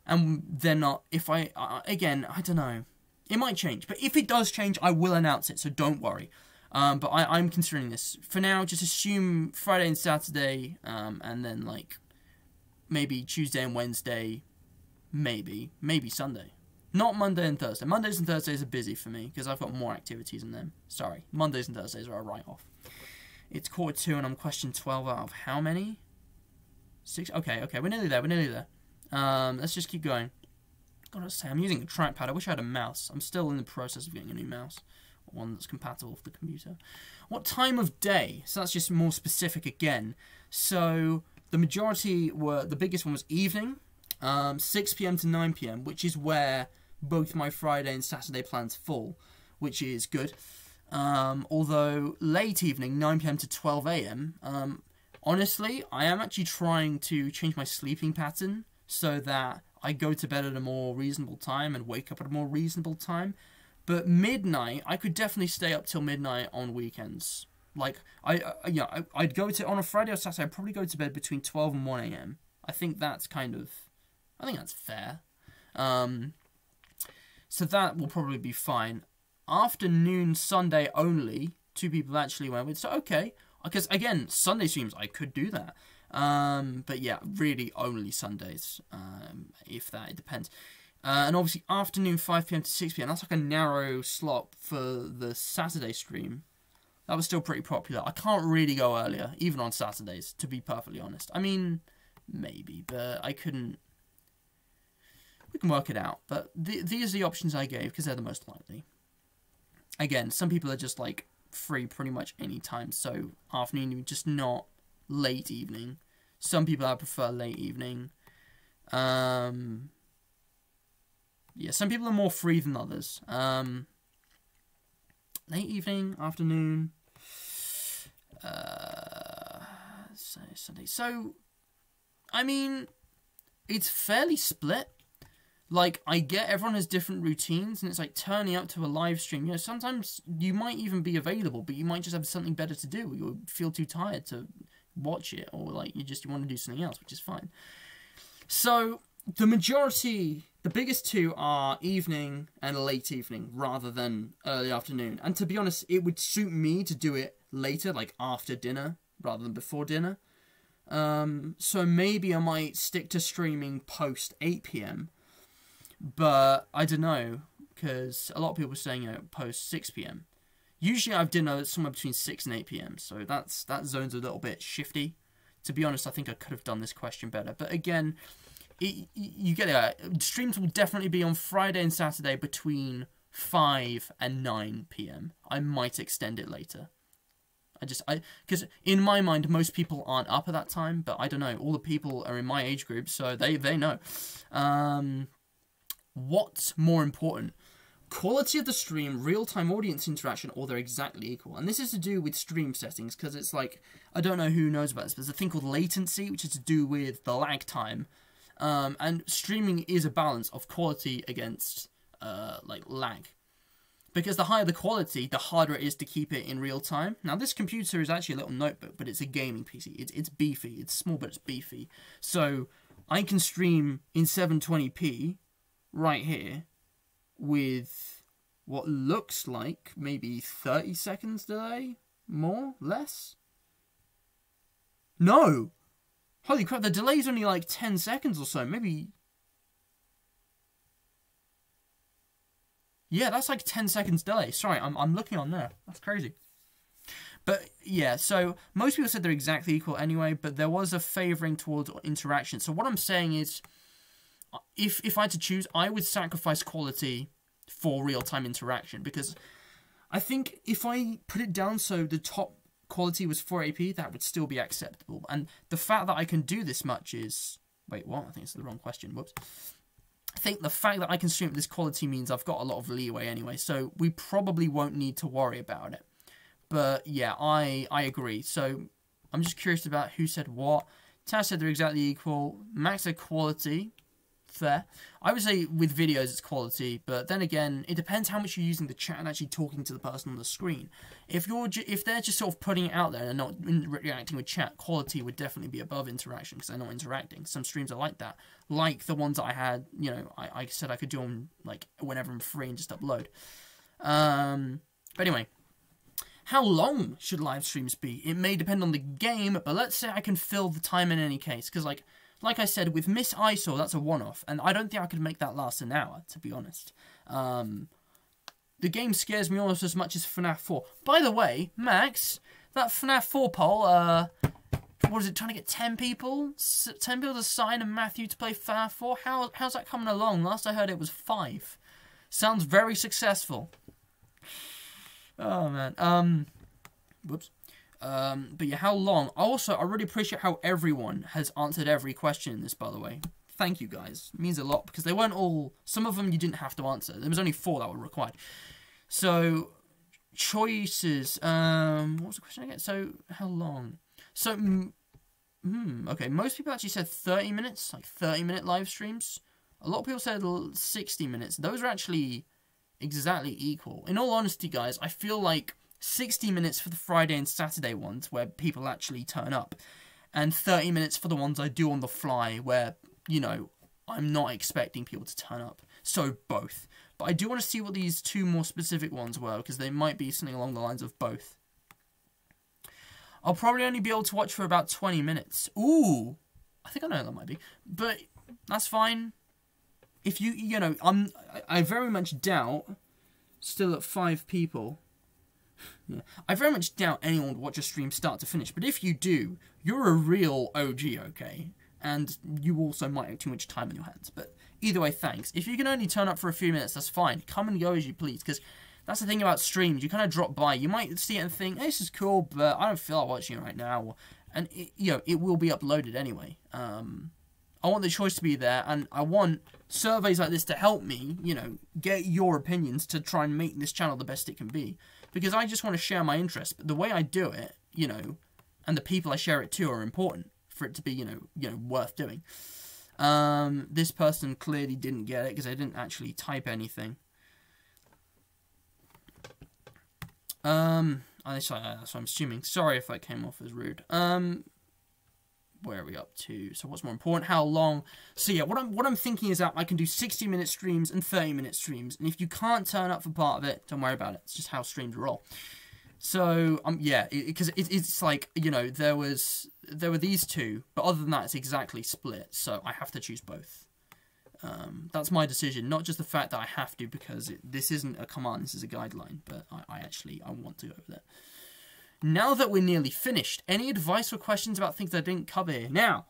they're not, if again, I don't know. It might change. But if it does change, I will announce it, so don't worry. But I'm considering this. For now, just assume Friday and Saturday, and then, like, maybe Tuesday and Wednesday, maybe Sunday. Not Monday and Thursday. Mondays and Thursdays are busy for me, because I've got more activities in them. Sorry, Mondays and Thursdays are a write-off. It's 2:45, and I'm question 12 out of how many? 6? Okay, we're nearly there, let's just keep going. Gotta say, I'm using a trackpad. I wish I had a mouse. I'm still in the process of getting a new mouse. One that's compatible with the computer. What time of day? So that's just more specific again. So the majority were, the biggest one was evening, 6 PM to 9 PM, which is where both my Friday and Saturday plans fall, which is good. Although late evening, 9 PM to 12 AM, honestly, I am actually trying to change my sleeping pattern so that I go to bed at a more reasonable time and wake up at a more reasonable time. But midnight, I could definitely stay up till midnight on weekends. Like, I'd go to, on a Friday or Saturday, I'd probably go to bed between 12 and 1 AM. I think that's fair. So that will probably be fine. Afternoon, Sunday only, 2 people actually went with, so okay. Because, again, Sunday streams, I could do that. But yeah, really only Sundays, if that, it depends. And obviously afternoon 5 PM to 6 PM, that's like a narrow slot for the Saturday stream. That was still pretty popular. I can't really go earlier, even on Saturdays, to be perfectly honest. I mean, maybe, but I couldn't. We can work it out. But these are the options I gave, because they're the most likely. Again, some people are just like free pretty much any time, so afternoon, just not late evening. Some people I prefer late evening. Yeah, some people are more free than others. Late evening, afternoon, Sunday. So, I mean, it's fairly split. Like, I get everyone has different routines, and it's like turning up to a live stream. You know, sometimes you might even be available, but you might just have something better to do. You feel too tired to watch it, or like you want to do something else, which is fine. So, the majority, the biggest two are evening and late evening rather than early afternoon. And to be honest, it would suit me to do it later, like after dinner, rather than before dinner. So maybe I might stick to streaming post 8 PM. But I don't know, because a lot of people are saying, you know, post 6 PM. Usually I have dinner somewhere between 6 and 8 PM, so that zone's a little bit shifty. To be honest, I think I could have done this question better. But again, you get it. Streams will definitely be on Friday and Saturday between 5 and 9 PM. I might extend it later. Because in my mind, most people aren't up at that time, but I don't know. All the people are in my age group, so they know. What's more important? Quality of the stream, real-time audience interaction, or they're exactly equal. And this is to do with stream settings, because it's like, I don't know who knows about this, but there's a thing called latency, which is to do with the lag time. And streaming is a balance of quality against, like, lag. Because the higher the quality, the harder it is to keep it in real time. Now, this computer is actually a little notebook, but it's a gaming PC. It's beefy. It's small, but it's beefy. So I can stream in 720p right here with what looks like maybe 30 seconds delay. More? Less? No! Holy crap, the delay's only like 10 seconds or so. Maybe... Yeah, that's like 10 seconds delay. Sorry, I'm looking on there. That's crazy. But yeah, so most people said they're exactly equal anyway, but there was a favouring towards interaction. So what I'm saying is, if I had to choose, I would sacrifice quality for real-time interaction, because I think if I put it down so the top quality was 480p, that would still be acceptable. And the fact that I can do this much is... Wait, what? I think it's the wrong question. Whoops. I think the fact that I can stream at this quality means I've got a lot of leeway anyway, so we probably won't need to worry about it. But yeah, I agree. So I'm just curious about who said what. Taz said they're exactly equal. Max said quality. Fair. I would say with videos it's quality, but then again, it depends how much you're using the chat and actually talking to the person on the screen. If they're just sort of putting it out there and not reacting with chat, quality would definitely be above interaction because they're not interacting. Some streams are like that, like the ones that I had. You know, I said I could do them like whenever I'm free and just upload. But anyway. How long should live streams be? It may depend on the game, but let's say I can fill the time in any case. Because, like I said, with Miss Eyesore, that's a one-off. And I don't think I could make that last an hour, to be honest. The game scares me almost as much as FNAF 4. By the way, Max, that FNAF 4 poll, what is it, trying to get 10 people? 10 people to sign and Matthew to play FNAF 4? How's that coming along? Last I heard it was 5. Sounds very successful. Oh, man. Whoops. But yeah, how long? Also, I really appreciate how everyone has answered every question in this, by the way. Thank you, guys. It means a lot, because they weren't all... Some of them you didn't have to answer. There was only 4 that were required. So, choices. What was the question again? So, how long? So, okay. Most people actually said 30 minutes, like 30-minute live streams. A lot of people said 60 minutes. Those are actually... exactly equal. In all honesty, guys, I feel like 60 minutes for the Friday and Saturday ones where people actually turn up, and 30 minutes for the ones I do on the fly where, you know, I'm not expecting people to turn up. So both. But I do want to see what these 2 more specific ones were, because they might be something along the lines of both. I'll probably only be able to watch for about 20 minutes. Ooh! I think I know that might be. But that's fine. If you know, I very much doubt, still at 5 people, yeah, I very much doubt anyone would watch a stream start to finish, but if you do, you're a real OG, okay? And you also might have too much time on your hands, but either way, thanks. If you can only turn up for a few minutes, that's fine. Come and go as you please, because that's the thing about streams. You kind of drop by, you might see it and think, hey, this is cool, but I don't feel like watching it right now, and, it will be uploaded anyway. I want the choice to be there, and I want surveys like this to help me, you know, get your opinions to try and make this channel the best it can be. Because I just want to share my interests, but the way I do it, you know, and the people I share it to are important for it to be, you know, worth doing. This person clearly didn't get it because they didn't actually type anything. That's what I'm assuming. Sorry if I came off as rude. Where are we up to? So what's more important? How long? So yeah, what I'm thinking is that I can do 60-minute streams and 30-minute streams, and if you can't turn up for part of it, don't worry about it. It's just how streams roll. So yeah, because it's like, you know, there were these 2, but other than that, it's exactly split. So I have to choose both. That's my decision, not just the fact that I have to, because this isn't a command, this is a guideline. But I want to go with it. Now that we're nearly finished, any advice or questions about things I didn't cover here? Now,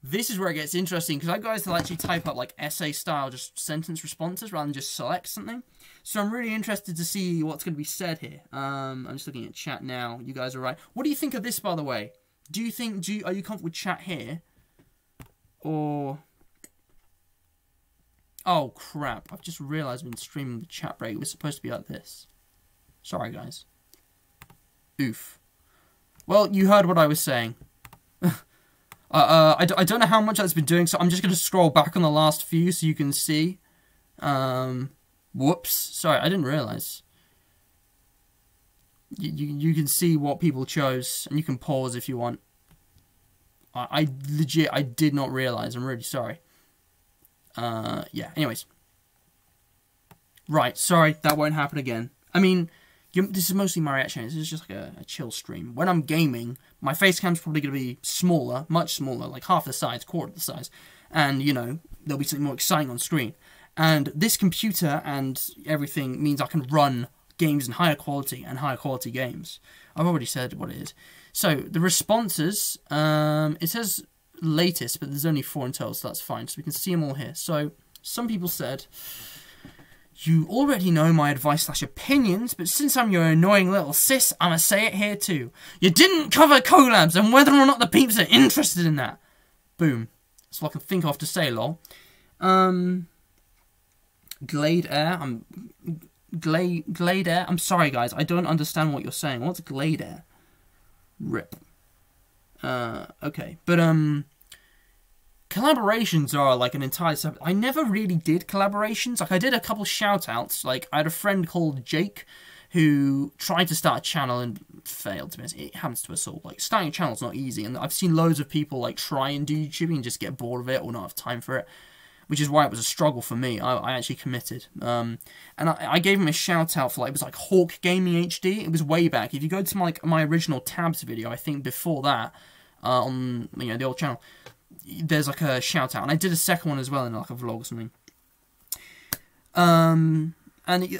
this is where it gets interesting, because I guys will actually type up, like, essay-style, just sentence responses, rather than just select something. So I'm really interested to see what's going to be said here. I'm just looking at chat now. You guys are right. What do you think of this, by the way? Are you comfortable with chat here? Or... Oh, crap. I've just realised I've been streaming the chat break. It was supposed to be like this. Sorry, guys. Oof. Well, you heard what I was saying. I don't know how much that's been doing, so I'm just going to scroll back on the last few so you can see. Whoops. Sorry, I didn't realise. You can see what people chose, and you can pause if you want. I legit, I did not realise. I'm really sorry. Yeah, anyways. Right, sorry, that won't happen again. I mean, this is mostly my reaction. This is just like a chill stream. When I'm gaming, my face cam's probably going to be smaller, much smaller, like half the size, quarter the size. And, you know, there'll be something more exciting on screen. And this computer and everything means I can run games in higher quality and higher quality games. I've already said what it is. So, the responses, it says latest, but there's only 4 in total, so that's fine. So we can see them all here. So, some people said, you already know my advice/opinions, but since I'm your annoying little sis, I'ma say it here too. You didn't cover collabs and whether or not the peeps are interested in that. Boom. That's all I can think of to say, lol. Glade Air, Glade Air. I'm sorry, guys. I don't understand what you're saying. What's Glade Air? Rip. Okay. But, collaborations are, like, an entire subject. I never really did collaborations. Like, I did a couple shout-outs. Like, I had a friend called Jake who tried to start a channel and failed, to be honest. It happens to us all. Like, starting a channel is not easy. And I've seen loads of people, like, try and do YouTubing and just get bored of it or not have time for it. Which is why it was a struggle for me. I actually committed. And I gave him a shout-out for, like, it was, like, Hawk Gaming HD. It was way back. If you go to, like, my original Tabs video, I think before that, on, you know, the old channel, there's, like, a shout-out. And I did a second one as well in, like, a vlog or something. And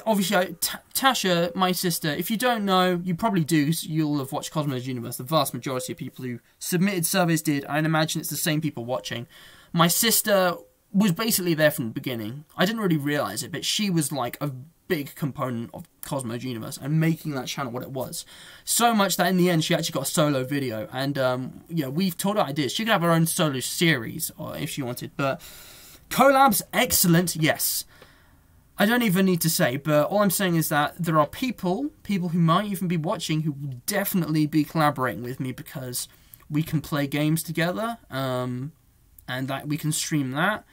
obviously, Tasha, my sister, if you don't know, you probably do, so you'll have watched Cosmo's Universe. The vast majority of people who submitted surveys did. I imagine it's the same people watching. My sister was basically there from the beginning. I didn't really realise it, but she was, like, a big component of Cosmo's Universe and making that channel what it was. So much that in the end, she actually got a solo video. And, you know, we've told her ideas. She could have her own solo series or if she wanted. But collabs, excellent, yes. I don't even need to say, but all I'm saying is that there are people who might even be watching who will definitely be collaborating with me because we can play games together, and that we can stream that.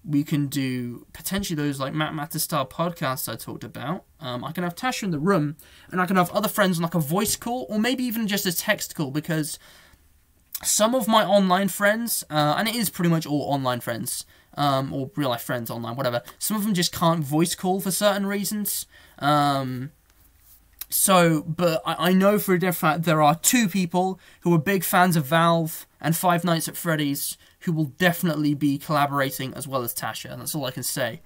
We can do potentially those like Matt Matter style podcasts I talked about. I can have Tasha in the room, and I can have other friends on like a voice call, or maybe even just a text call, because some of my online friends, and it is pretty much all online friends, or real life friends online, whatever, some of them just can't voice call for certain reasons. But I know for a definite fact there are 2 people who are big fans of Valve and Five Nights at Freddy's who will definitely be collaborating as well as Tasha, and that's all I can say.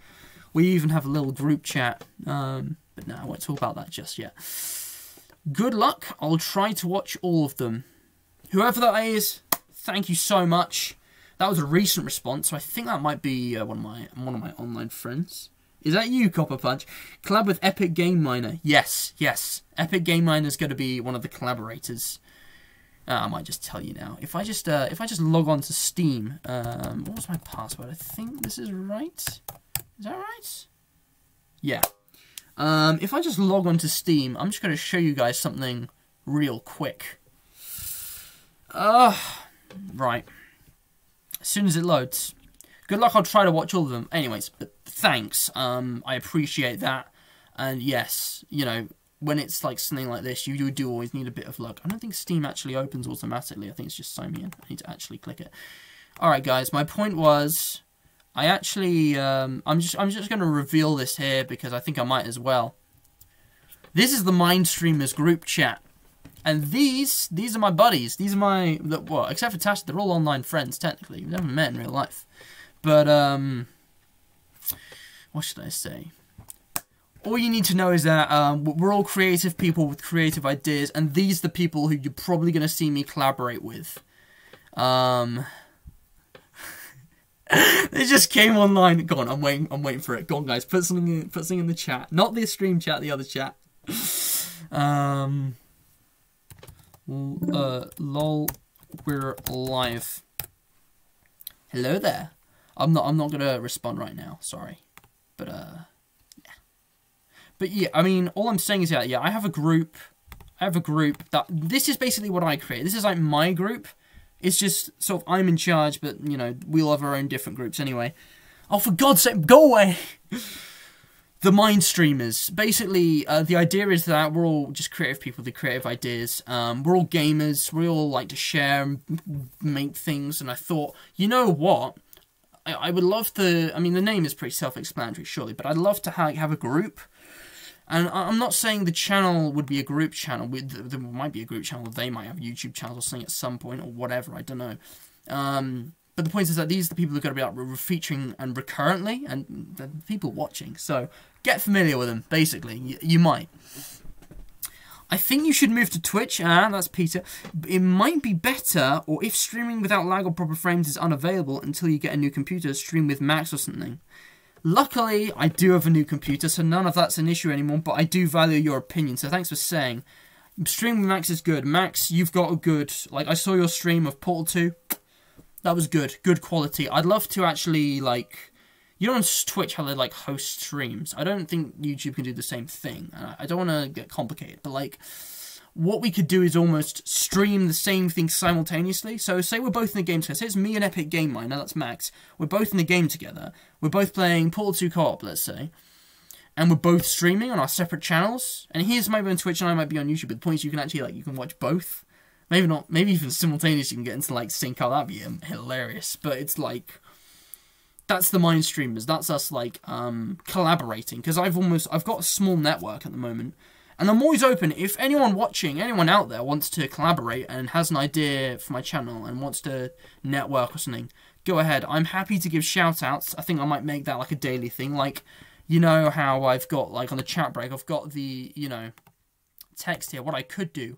We even have a little group chat, but no, I won't talk about that just yet. Good luck. I'll try to watch all of them. Whoever that is, thank you so much. That was a recent response, so I think that might be one of my online friends. Is that you, Copper Punch? Collab with Epic Game Miner. Yes. Epic Game Miner is going to be one of the collaborators. I might just tell you now. If I just log on to Steam, what was my password? I think this is right. Is that right? Yeah. If I just log on to Steam, I'm just going to show you guys something real quick. Right. As soon as it loads. Good luck, I'll try to watch all of them. Anyways, but thanks. I appreciate that. And yes, you know, when it's like something like this, you do always need a bit of luck. I don't think Steam actually opens automatically. I think it's just sign me in. I need to actually click it. Alright guys, my point was, I actually, I'm just going to reveal this here because I think I might as well. This is the Mind Streamers group chat. And these are my buddies. These are my, well, except for Tasha, they're all online friends, technically. We've never met in real life. But, what should I say? All you need to know is that we're all creative people with creative ideas, and these are the people who you're probably going to see me collaborate with. They just came online. Go on, I'm waiting for it. Go on, guys, put something in the chat. Not the stream chat, the other chat. Lol, we're live. Hello there. I'm not gonna respond right now. Sorry, but yeah. But yeah, I mean, all I'm saying is that yeah, I have a group. That this is basically what I create. This is like my group. It's just sort of I'm in charge, but you know we all have our own different groups anyway. Oh, for God's sake, go away! the mind streamers. Basically, the idea is that we're all just creative people with creative ideas. We're all gamers. We all like to share and make things. And I thought, you know what? I would love to... I mean, the name is pretty self-explanatory, surely. But I'd love to have a group. And I'm not saying the channel would be a group channel. There might be a group channel. They might have YouTube channels or something at some point. Or whatever. I don't know. But the point is that these are the people who are going to be like featuring and recurrently, and the people watching. So get familiar with them, basically. You might. I think you should move to Twitch. That's Peter. It might be better, or if streaming without lag or proper frames is unavailable until you get a new computer, stream with Max or something. Luckily, I do have a new computer, so none of that's an issue anymore, but I do value your opinion, so thanks for saying. Streaming with Max is good. Max, you've got a good... Like, I saw your stream of Portal 2. That was good. Good quality. I'd love to actually, like... You know on Twitch how they, like, host streams? I don't think YouTube can do the same thing. I don't want to get complicated, but, like... What we could do is almost stream the same thing simultaneously. So, say we're both in the game together. Say it's me and Epic Game Miner, that's Max. We're both in the game together. We're both playing Portal 2 co-op, let's say. And we're both streaming on our separate channels. And his might be on Twitch and I might be on YouTube. But the point is you can actually, like, you can watch both. Maybe not, maybe even simultaneously you can get into, like, sync up. That'd be hilarious. But it's, like, that's the mind streamers. That's us, like, collaborating. Because I've got a small network at the moment. And I'm always open. If anyone watching, anyone out there wants to collaborate and has an idea for my channel and wants to network or something, go ahead. I'm happy to give shout-outs. I think I might make that, like, a daily thing. Like, you know how I've got, like, on the chat break, I've got the, you know, text here. What I could do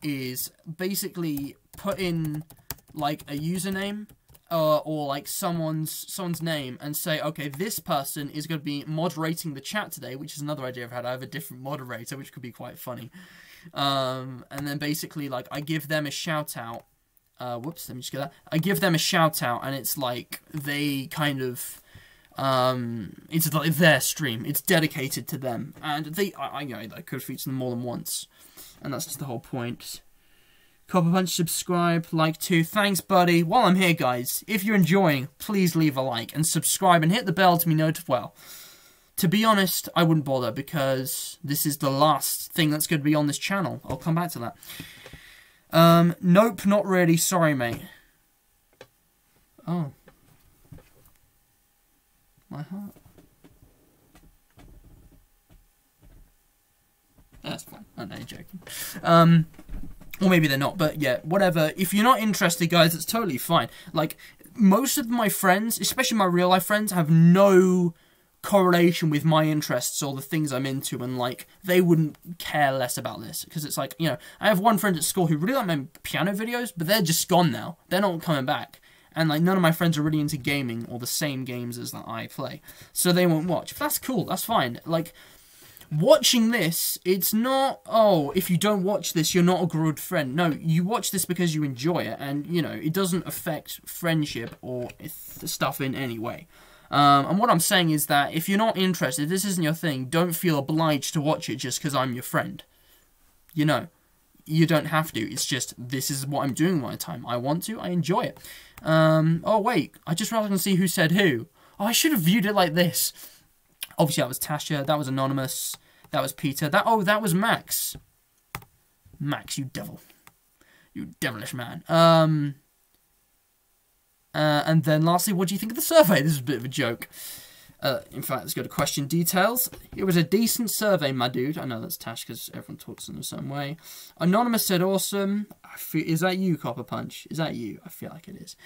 is basically put in, like, a username or like someone's name and say, okay, this person is going to be moderating the chat today, which is another idea I've had. I have a different moderator, which could be quite funny. And then basically, like, I give them a shout out. Whoops, let me just get that. I give them a shout out, and it's like they kind of, it's like their stream. It's dedicated to them, and I could feature them more than once, and that's just the whole point. Copper Punch, subscribe, like too. Thanks, buddy. While I'm here, guys, if you're enjoying, please leave a like and subscribe and hit the bell to be notified. Well, to be honest, I wouldn't bother because this is the last thing that's going to be on this channel. I'll come back to that. Nope, not really. Sorry, mate. Oh. My heart. That's fine. I know you're joking. Or maybe they're not, but yeah, whatever. If you're not interested, guys, it's totally fine. Like, most of my friends, especially my real-life friends, have no correlation with my interests or the things I'm into, and, like, they wouldn't care less about this. Because it's like, you know, I have one friend at school who really like my piano videos, but they're just gone now. They're not coming back. And, like, none of my friends are really into gaming or the same games as that I play. So they won't watch. But that's cool. That's fine. Like, watching this, it's not, oh, if you don't watch this, you're not a good friend. No, you watch this because you enjoy it, and, you know, it doesn't affect friendship or stuff in any way. And what I'm saying is that if you're not interested, if this isn't your thing, don't feel obliged to watch it just because I'm your friend. You know, you don't have to. It's just, this is what I'm doing my time. I want to, I enjoy it. Oh, wait, I just realized I can see who said who. Oh, I should have viewed it like this. Obviously, that was Tasha. That was Anonymous. That was Peter. That was Max. Max, you devil. You devilish man. And then lastly, what do you think of the survey? This is a bit of a joke. In fact, let's go to question details. It was a decent survey, my dude. I know that's Tash because everyone talks in the same way. Anonymous said awesome. Is that you, Copper Punch? Is that you? I feel like it is.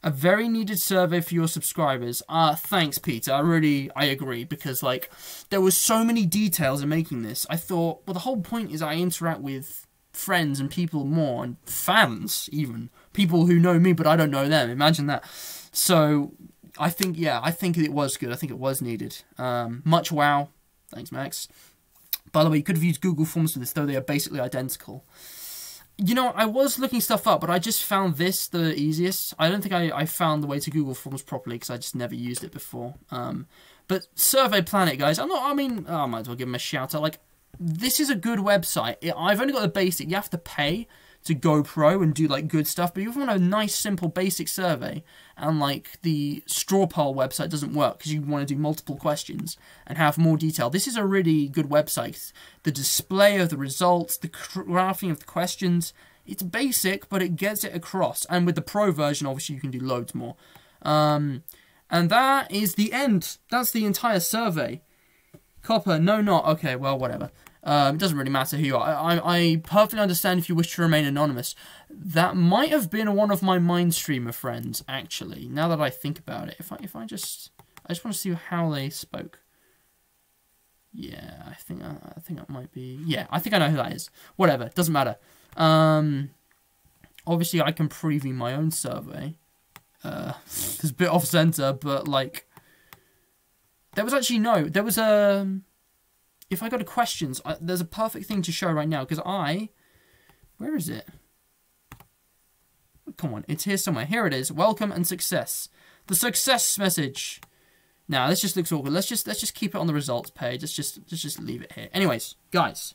A very needed survey for your subscribers. Thanks, Peter. I agree, because, like, there was so many details in making this. I thought, well, the whole point is I interact with friends and people more, and fans, even. People who know me, but I don't know them. Imagine that. So, I think it was good. I think it was needed. Much wow. Thanks, Max. By the way, you could have used Google Forms for this, though they are basically identical. You know, I was looking stuff up, but I just found this the easiest. I don't think I found the way to Google Forms properly because I just never used it before. But Survey Planet, guys, I might as well give them a shout out. Like, this is a good website. I've only got the basic. You have to pay to go pro and do like good stuff, but you want a nice, simple, basic survey, and like the straw poll website doesn't work because you want to do multiple questions and have more detail. This is a really good website. The display of the results, the graphing of the questions, it's basic, but it gets it across. And with the pro version, obviously, you can do loads more. And that is the end. That's the entire survey. Copper, no, not. Okay, well, whatever. It doesn't really matter who you are. I perfectly understand if you wish to remain anonymous. That might have been one of my Mindstreamer friends, actually. Now that I think about it, I just want to see how they spoke. Yeah, I think that might be. Yeah, I think I know who that is. Whatever, doesn't matter. Obviously, I can preview my own survey. It's a bit off center, but like, there was actually no. There was a. If I go to questions, there's a perfect thing to show right now, because where is it? Come on, it's here somewhere. Here it is. Welcome and success. The success message. Now this just looks awkward. Let's just keep it on the results page. Let's just leave it here. Anyways, guys,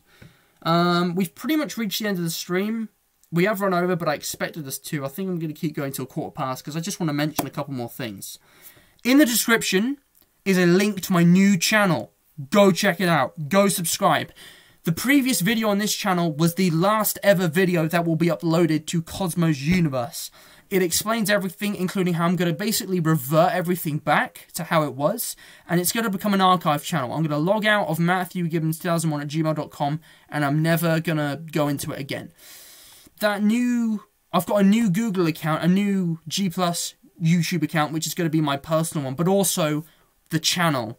we've pretty much reached the end of the stream. We have run over, but I expected us to. I think I'm going to keep going till 1:15 because I just want to mention a couple more things. In the description is a link to my new channel. Go check it out. Go subscribe. The previous video on this channel was the last ever video that will be uploaded to Cosmos Universe. It explains everything, including how I'm going to basically revert everything back to how it was, and it's going to become an archive channel. I'm going to log out of MatthewGibbons2001@gmail.com, and I'm never going to go into it again. I've got a new Google account, a new G+ YouTube account, which is going to be my personal one, but also the channel.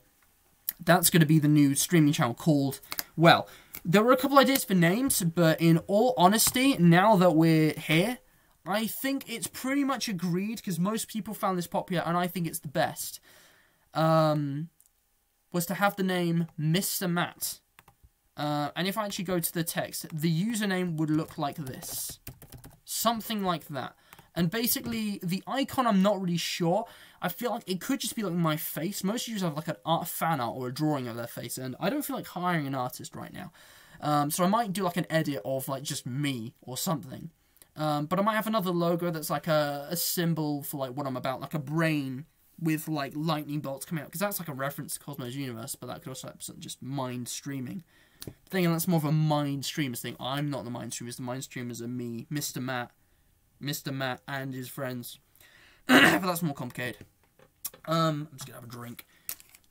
That's going to be the new streaming channel called, well, there were a couple ideas for names, but in all honesty, now that we're here, I think it's pretty much agreed, because most people found this popular, and I think it's the best, was to have the name Mr. Matt. And if I actually go to the text, the username would look like this. Something like that. And basically, the icon, I'm not really sure. I feel like it could just be like my face. Most users have like an fan art or a drawing of their face, and I don't feel like hiring an artist right now. So I might do like an edit of like just me or something. But I might have another logo that's like a symbol for like what I'm about, like a brain with like lightning bolts coming out, because that's like a reference to Cosmos Universe, but that could also have just mind streaming. Thinking that's more of a mind streamers thing. I'm not the mind streamers. The mind streamers are me, Mr. Matt and his friends. But that's more complicated. I'm just gonna have a drink.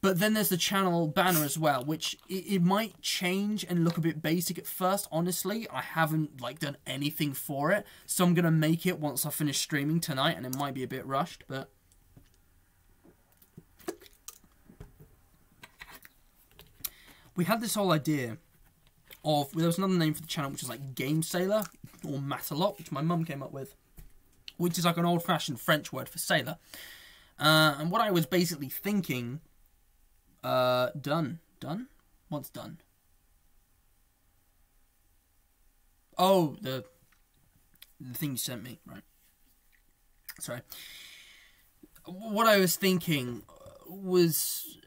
But then there's the channel banner as well, which it might change and look a bit basic at first. Honestly, I haven't like done anything for it, so I'm gonna make it once I finish streaming tonight, and it might be a bit rushed, but we had this whole idea of, there was another name for the channel, which is like Game Sailor or Matalot, which my mum came up with, which is like an old-fashioned French word for sailor. And what I was basically thinking, done? What's done? Oh, the thing you sent me, right? Sorry. What I was thinking was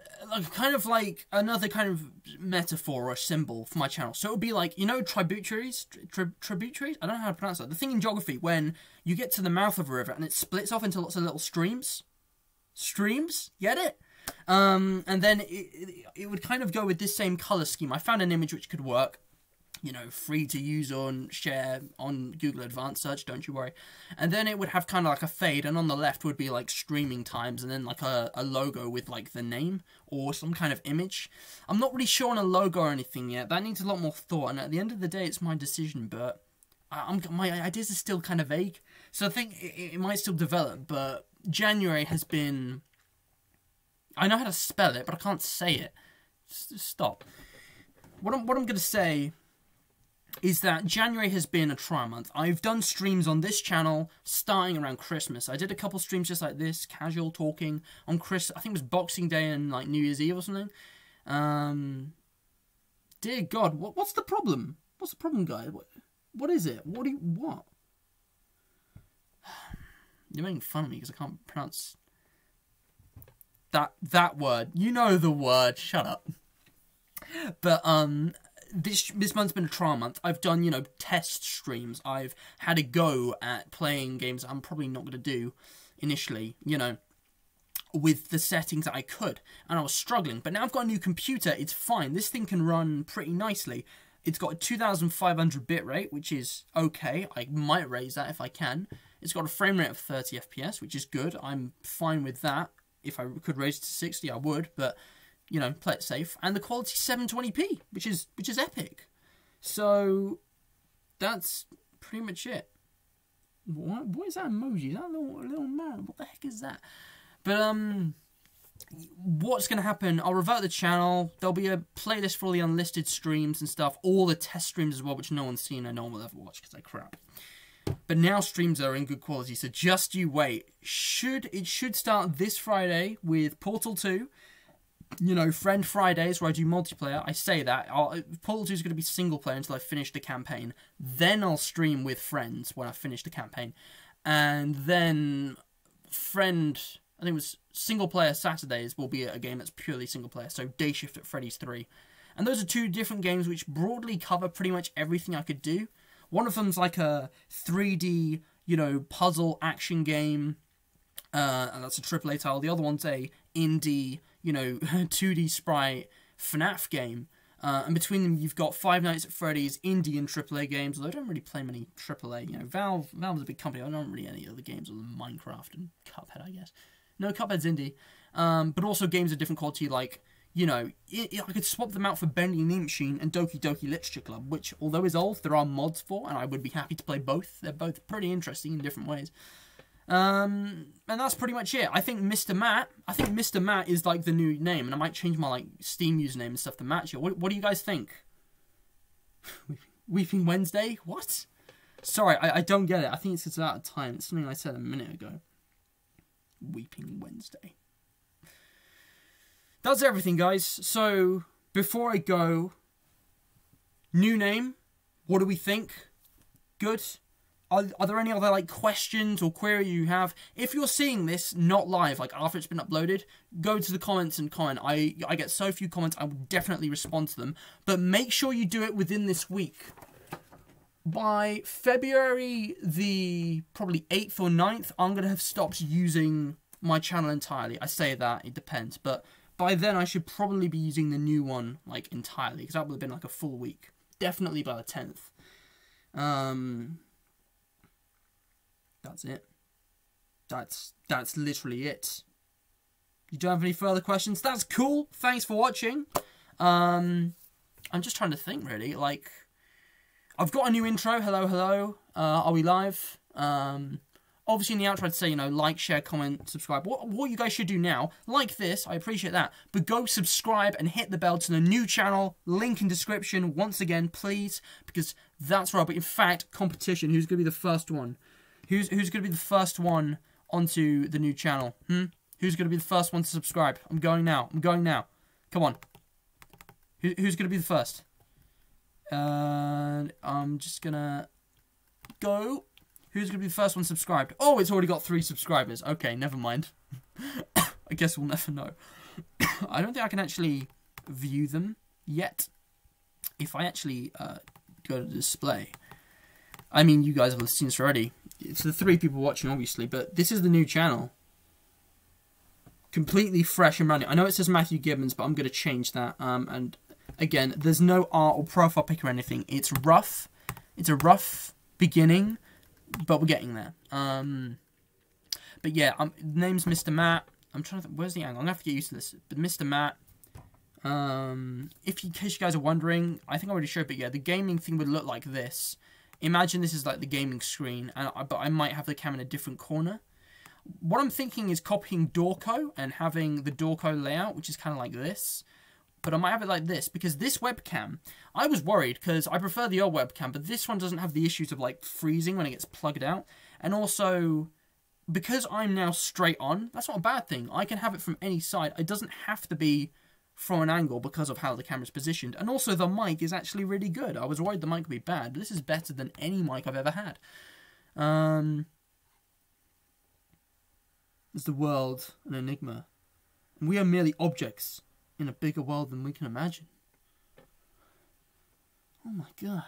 kind of like another kind of metaphor or a symbol for my channel. So it would be like, you know, tributaries? Tributaries? I don't know how to pronounce that. The thing in geography when you get to the mouth of a river and it splits off into lots of little streams. Streams? Get it? And then it would kind of go with this same colour scheme. I found an image which could work. You know, free to use on share on Google Advanced Search, don't you worry. And then it would have kind of like a fade, and on the left would be like streaming times, and then like a logo with like the name or some kind of image. I'm not really sure on a logo or anything yet. That needs a lot more thought, and at the end of the day, it's my decision, but my ideas are still kind of vague. So I think it might still develop, but January has been... I know how to spell it, but I can't say it. Stop. What I'm going to say is that January has been a trial month. I've done streams on this channel starting around Christmas. I did a couple streams just like this, casual talking on I think it was Boxing Day and like New Year's Eve or something. Dear God, what's the problem? What's the problem, guys? What is it? What? You're making fun of me because I can't pronounce that word. You know the word. Shut up. But this month's been a trial month. I've done, you know, test streams. I've had a go at playing games I'm probably not going to do initially, you know, with the settings that I could, and I was struggling. But now I've got a new computer, it's fine. This thing can run pretty nicely. It's got a 2500 bitrate, which is okay. I might raise that if I can. It's got a frame rate of 30 FPS, which is good. I'm fine with that. If I could raise it to 60, I would, but, you know, play it safe. And the quality's 720p, which is epic. So, that's pretty much it. What is that emoji? Is that a little man? What the heck is that? But, what's going to happen, I'll revert the channel. There'll be a playlist for all the unlisted streams and stuff. All the test streams as well, which no one's seen and no one will ever watch because they're crap. But now streams are in good quality, so just you wait. It should start this Friday with Portal 2. You know, Friend Fridays, where I do multiplayer. I say that. Portal 2 is going to be single player until I finish the campaign. Then I'll stream with friends when I finish the campaign. And then Friend, I think it was single player Saturdays, will be a game that's purely single player. So Day Shift at Freddy's 3. And those are two different games which broadly cover pretty much everything I could do. One of them's like a 3D, you know, puzzle action game, and that's a AAA title. The other one's a indie, you know, 2D sprite FNAF game. And between them, you've got Five Nights at Freddy's, indie and AAA games. Although I don't really play many AAA. You know, Valve's a big company. I don't really any other games other than Minecraft and Cuphead, I guess. No, Cuphead's indie. But also games of different quality, like, you know, I could swap them out for Bendy and the Machine and Doki Doki Literature Club, which, although is old, there are mods for, and I would be happy to play both. They're both pretty interesting in different ways. And that's pretty much it. I think Mr. Matt is like the new name, and I might change my like Steam username and stuff to match it. What do you guys think? Weeping Wednesday? What? Sorry, I don't get it. I think it's out of time. It's something I said a minute ago. Weeping Wednesday. That's everything, guys. So, before I go, new name, what do we think? Good? Are there any other, like, questions or queries you have? If you're seeing this not live, like, after it's been uploaded, go to the comments and comment. I get so few comments, I will definitely respond to them. But make sure you do it within this week. By February the, probably 8th or 9th, I'm going to have stopped using my channel entirely. I say that, it depends, but by then, I should probably be using the new one, like, entirely, because that would have been, like, a full week. Definitely by the 10th. That's it. That's literally it. You don't have any further questions? That's cool. Thanks for watching. I'm just trying to think, really. Like, I've got a new intro. Hello, hello. Are we live? Obviously, in the outro, I'd say, you know, like, share, comment, subscribe. What you guys should do now, like this, I appreciate that, but go subscribe and hit the bell to the new channel, link in description, once again, please, because that's right. But in fact, competition, who's going to be the first one? Who's going to be the first one onto the new channel? Who's going to be the first one to subscribe? I'm going now. Come on. Who's going to be the first? And I'm just going to go. Who's going to be the first one subscribed? Oh, it's already got 3 subscribers. Okay, never mind. I guess we'll never know. I don't think I can actually view them yet. If I actually go to display. I mean, you guys have seen this already. It's the 3 people watching, obviously, but this is the new channel. Completely fresh and running. I know it says Matthew Gibbons, but I'm going to change that. And again, there's no art or profile pic or anything. It's rough. It's a rough beginning. But we're getting there. But yeah, the name's Mr. Matt. I'm trying to think, where's the angle? I'm going to have to get used to this. But Mr. Matt, in case you guys are wondering, I think I already showed, but yeah, the gaming thing would look like this. Imagine this is like the gaming screen, but I might have the camera in a different corner. What I'm thinking is copying Dorco and having the Dorco layout, which is kind of like this. But I might have it like this, because this webcam, I was worried, because I prefer the old webcam, but this one doesn't have the issues of, like, freezing when it gets plugged out. And also, because I'm now straight on, that's not a bad thing. I can have it from any side. It doesn't have to be from an angle because of how the camera's positioned. And also, the mic is actually really good. I was worried the mic would be bad, but this is better than any mic I've ever had. Is the world an enigma? And we are merely objects in a bigger world than we can imagine. Oh my god.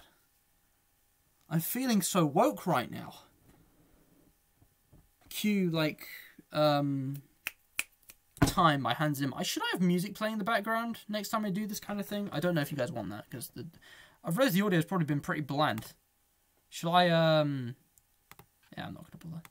I'm feeling so woke right now. Cue, like, time by Hans Zimmer. Should I have music playing in the background next time I do this kind of thing? I don't know if you guys want that, because I've realized the audio has probably been pretty bland. Should I, Yeah, I'm not gonna bother.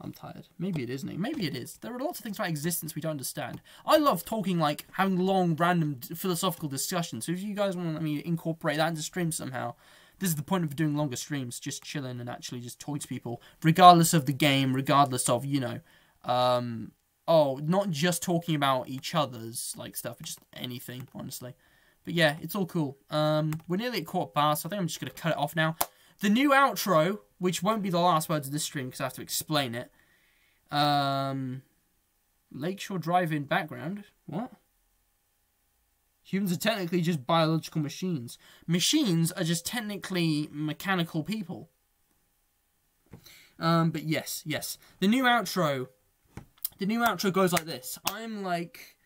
I'm tired. Maybe it isn't. Maybe it is. There are lots of things about existence we don't understand. I love talking, like, having long, random, philosophical discussions. So if you guys want to let me incorporate that into streams somehow, this is the point of doing longer streams. Just chilling and actually just talking to people, regardless of the game, regardless of, you know, not just talking about each other's, like, stuff, but just anything, honestly. But yeah, it's all cool. We're nearly at quarter past, so I think I'm just going to cut it off now. The new outro, which won't be the last words of this stream because I have to explain it. Lakeshore Drive-In background. What? Humans are technically just biological machines. Machines are just technically mechanical people. But yes. The new outro goes like this. I'm like,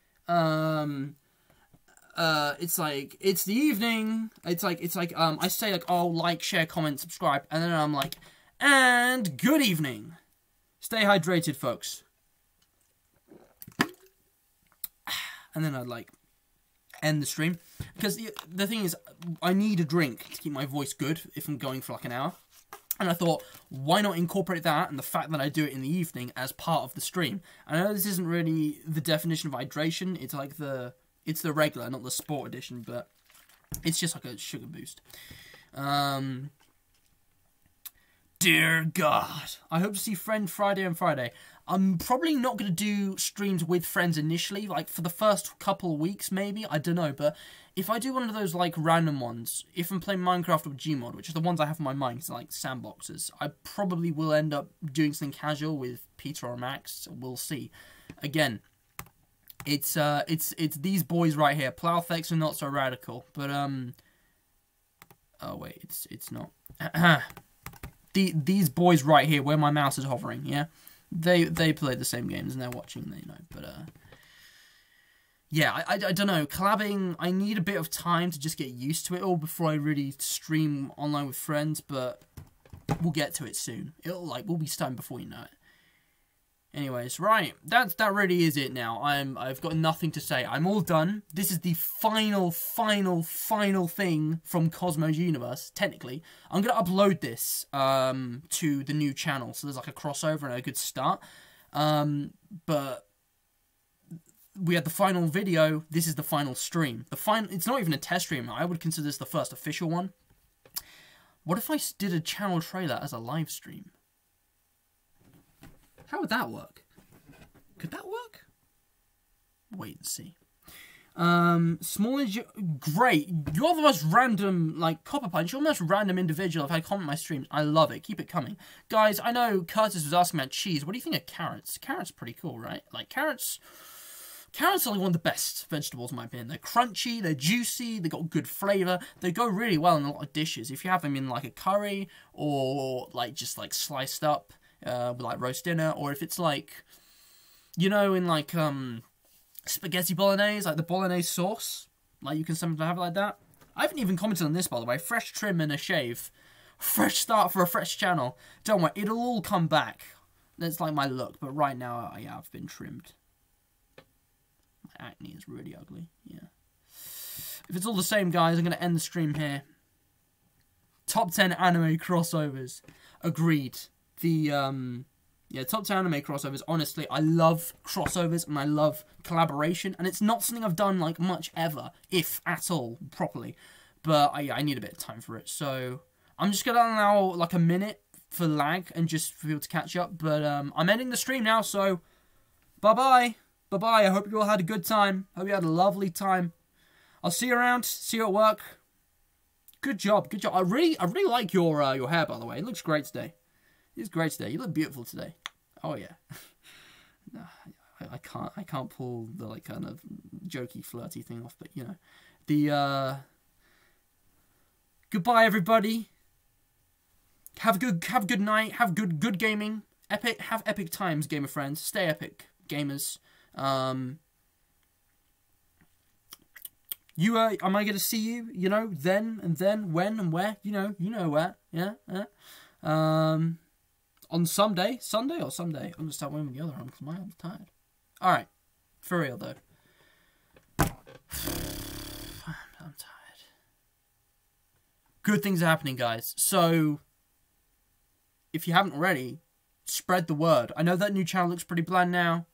it's the evening. I say like, oh, like, share, comment, subscribe, and then I'm like, and good evening. Stay hydrated, folks. And then I'd like end the stream because the thing is, I need a drink to keep my voice good if I'm going for like an hour. And I thought, why not incorporate that and the fact that I do it in the evening as part of the stream? I know this isn't really the definition of hydration. It's like it's the regular, not the sport edition, but it's just like a sugar boost. Dear God, I hope to see Friend Friday on Friday. I'm probably not going to do streams with friends initially, like for the first couple of weeks maybe, I don't know, but if I do one of those like random ones, if I'm playing Minecraft with Gmod, which are the ones I have in my mind, because like sandboxes, I probably will end up doing something casual with Peter or Max, we'll see. Again, it's these boys right here. Plowfex are not so radical, but oh wait, it's not. These boys right here, where my mouse is hovering, yeah, they play the same games and they're watching, they know. But yeah, I don't know. Collabing, I need a bit of time to just get used to it all before I really stream online with friends. But we'll get to it soon. We'll be starting before you know it. Anyways, right, that really is it now. I've got nothing to say. I'm all done. This is the final thing from Cosmo's Universe, technically. I'm going to upload this to the new channel, so there's like a crossover and a good start. But we had the final video. This is the final stream. It's not even a test stream. I would consider this the first official one. What if I did a channel trailer as a live stream? How would that work? Could that work? Wait and see. Great. You're the most random, like, Copper Punch. You're the most random individual I've had comment on my streams. I love it. Keep it coming. Guys, I know Curtis was asking about cheese. What do you think of carrots? Carrots are pretty cool, right? Like, carrots are like one of the best vegetables in my opinion. They're crunchy, they're juicy, they've got good flavour. They go really well in a lot of dishes. If you have them in, like, a curry or, like, just, like, sliced up. With like roast dinner, or if it's like, you know, in like spaghetti bolognese, like the bolognese sauce, like you can sometimes have it like that. I haven't even commented on this, by the way. Fresh trim and a shave, fresh start for a fresh channel. Don't worry, it'll all come back. That's like my look, but right now, yeah, I've been trimmed. My acne is really ugly. Yeah. If it's all the same, guys, I'm gonna end the stream here. Top 10 anime crossovers. Agreed. Top 10 anime crossovers. Honestly, I love crossovers and I love collaboration, and it's not something I've done like much ever, if at all, properly. But I need a bit of time for it, so I'm just gonna allow like a minute for lag and just for people to catch up. But I'm ending the stream now, so bye. I hope you all had a good time. Hope you had a lovely time. I'll see you around. See you at work. Good job. I really like your hair, by the way. It looks great today. It's great today. You look beautiful today. Oh yeah. No, I can't pull the like kind of jokey, flirty thing off, but you know, the goodbye everybody. Have a good night. Have good gaming. Have epic times, gamer friends. Stay epic, gamers. Am I going to see you, you know, then and then, when and where, you know where, yeah. On Sunday or Sunday. I'm going to start moving the other arm because my arm's tired. Alright, for real though. I'm tired. Good things are happening, guys. So, if you haven't already, spread the word. I know that new channel looks pretty bland now,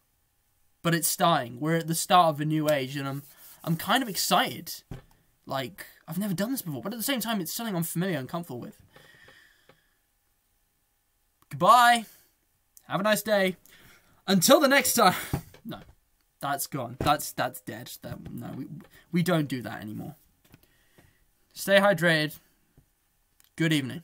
but it's starting. We're at the start of a new age, and I'm kind of excited. Like, I've never done this before, but at the same time, it's something I'm familiar and comfortable with. Goodbye. Have a nice day. Until the next time. No, that's gone. That's dead. No, we don't do that anymore. Stay hydrated. Good evening.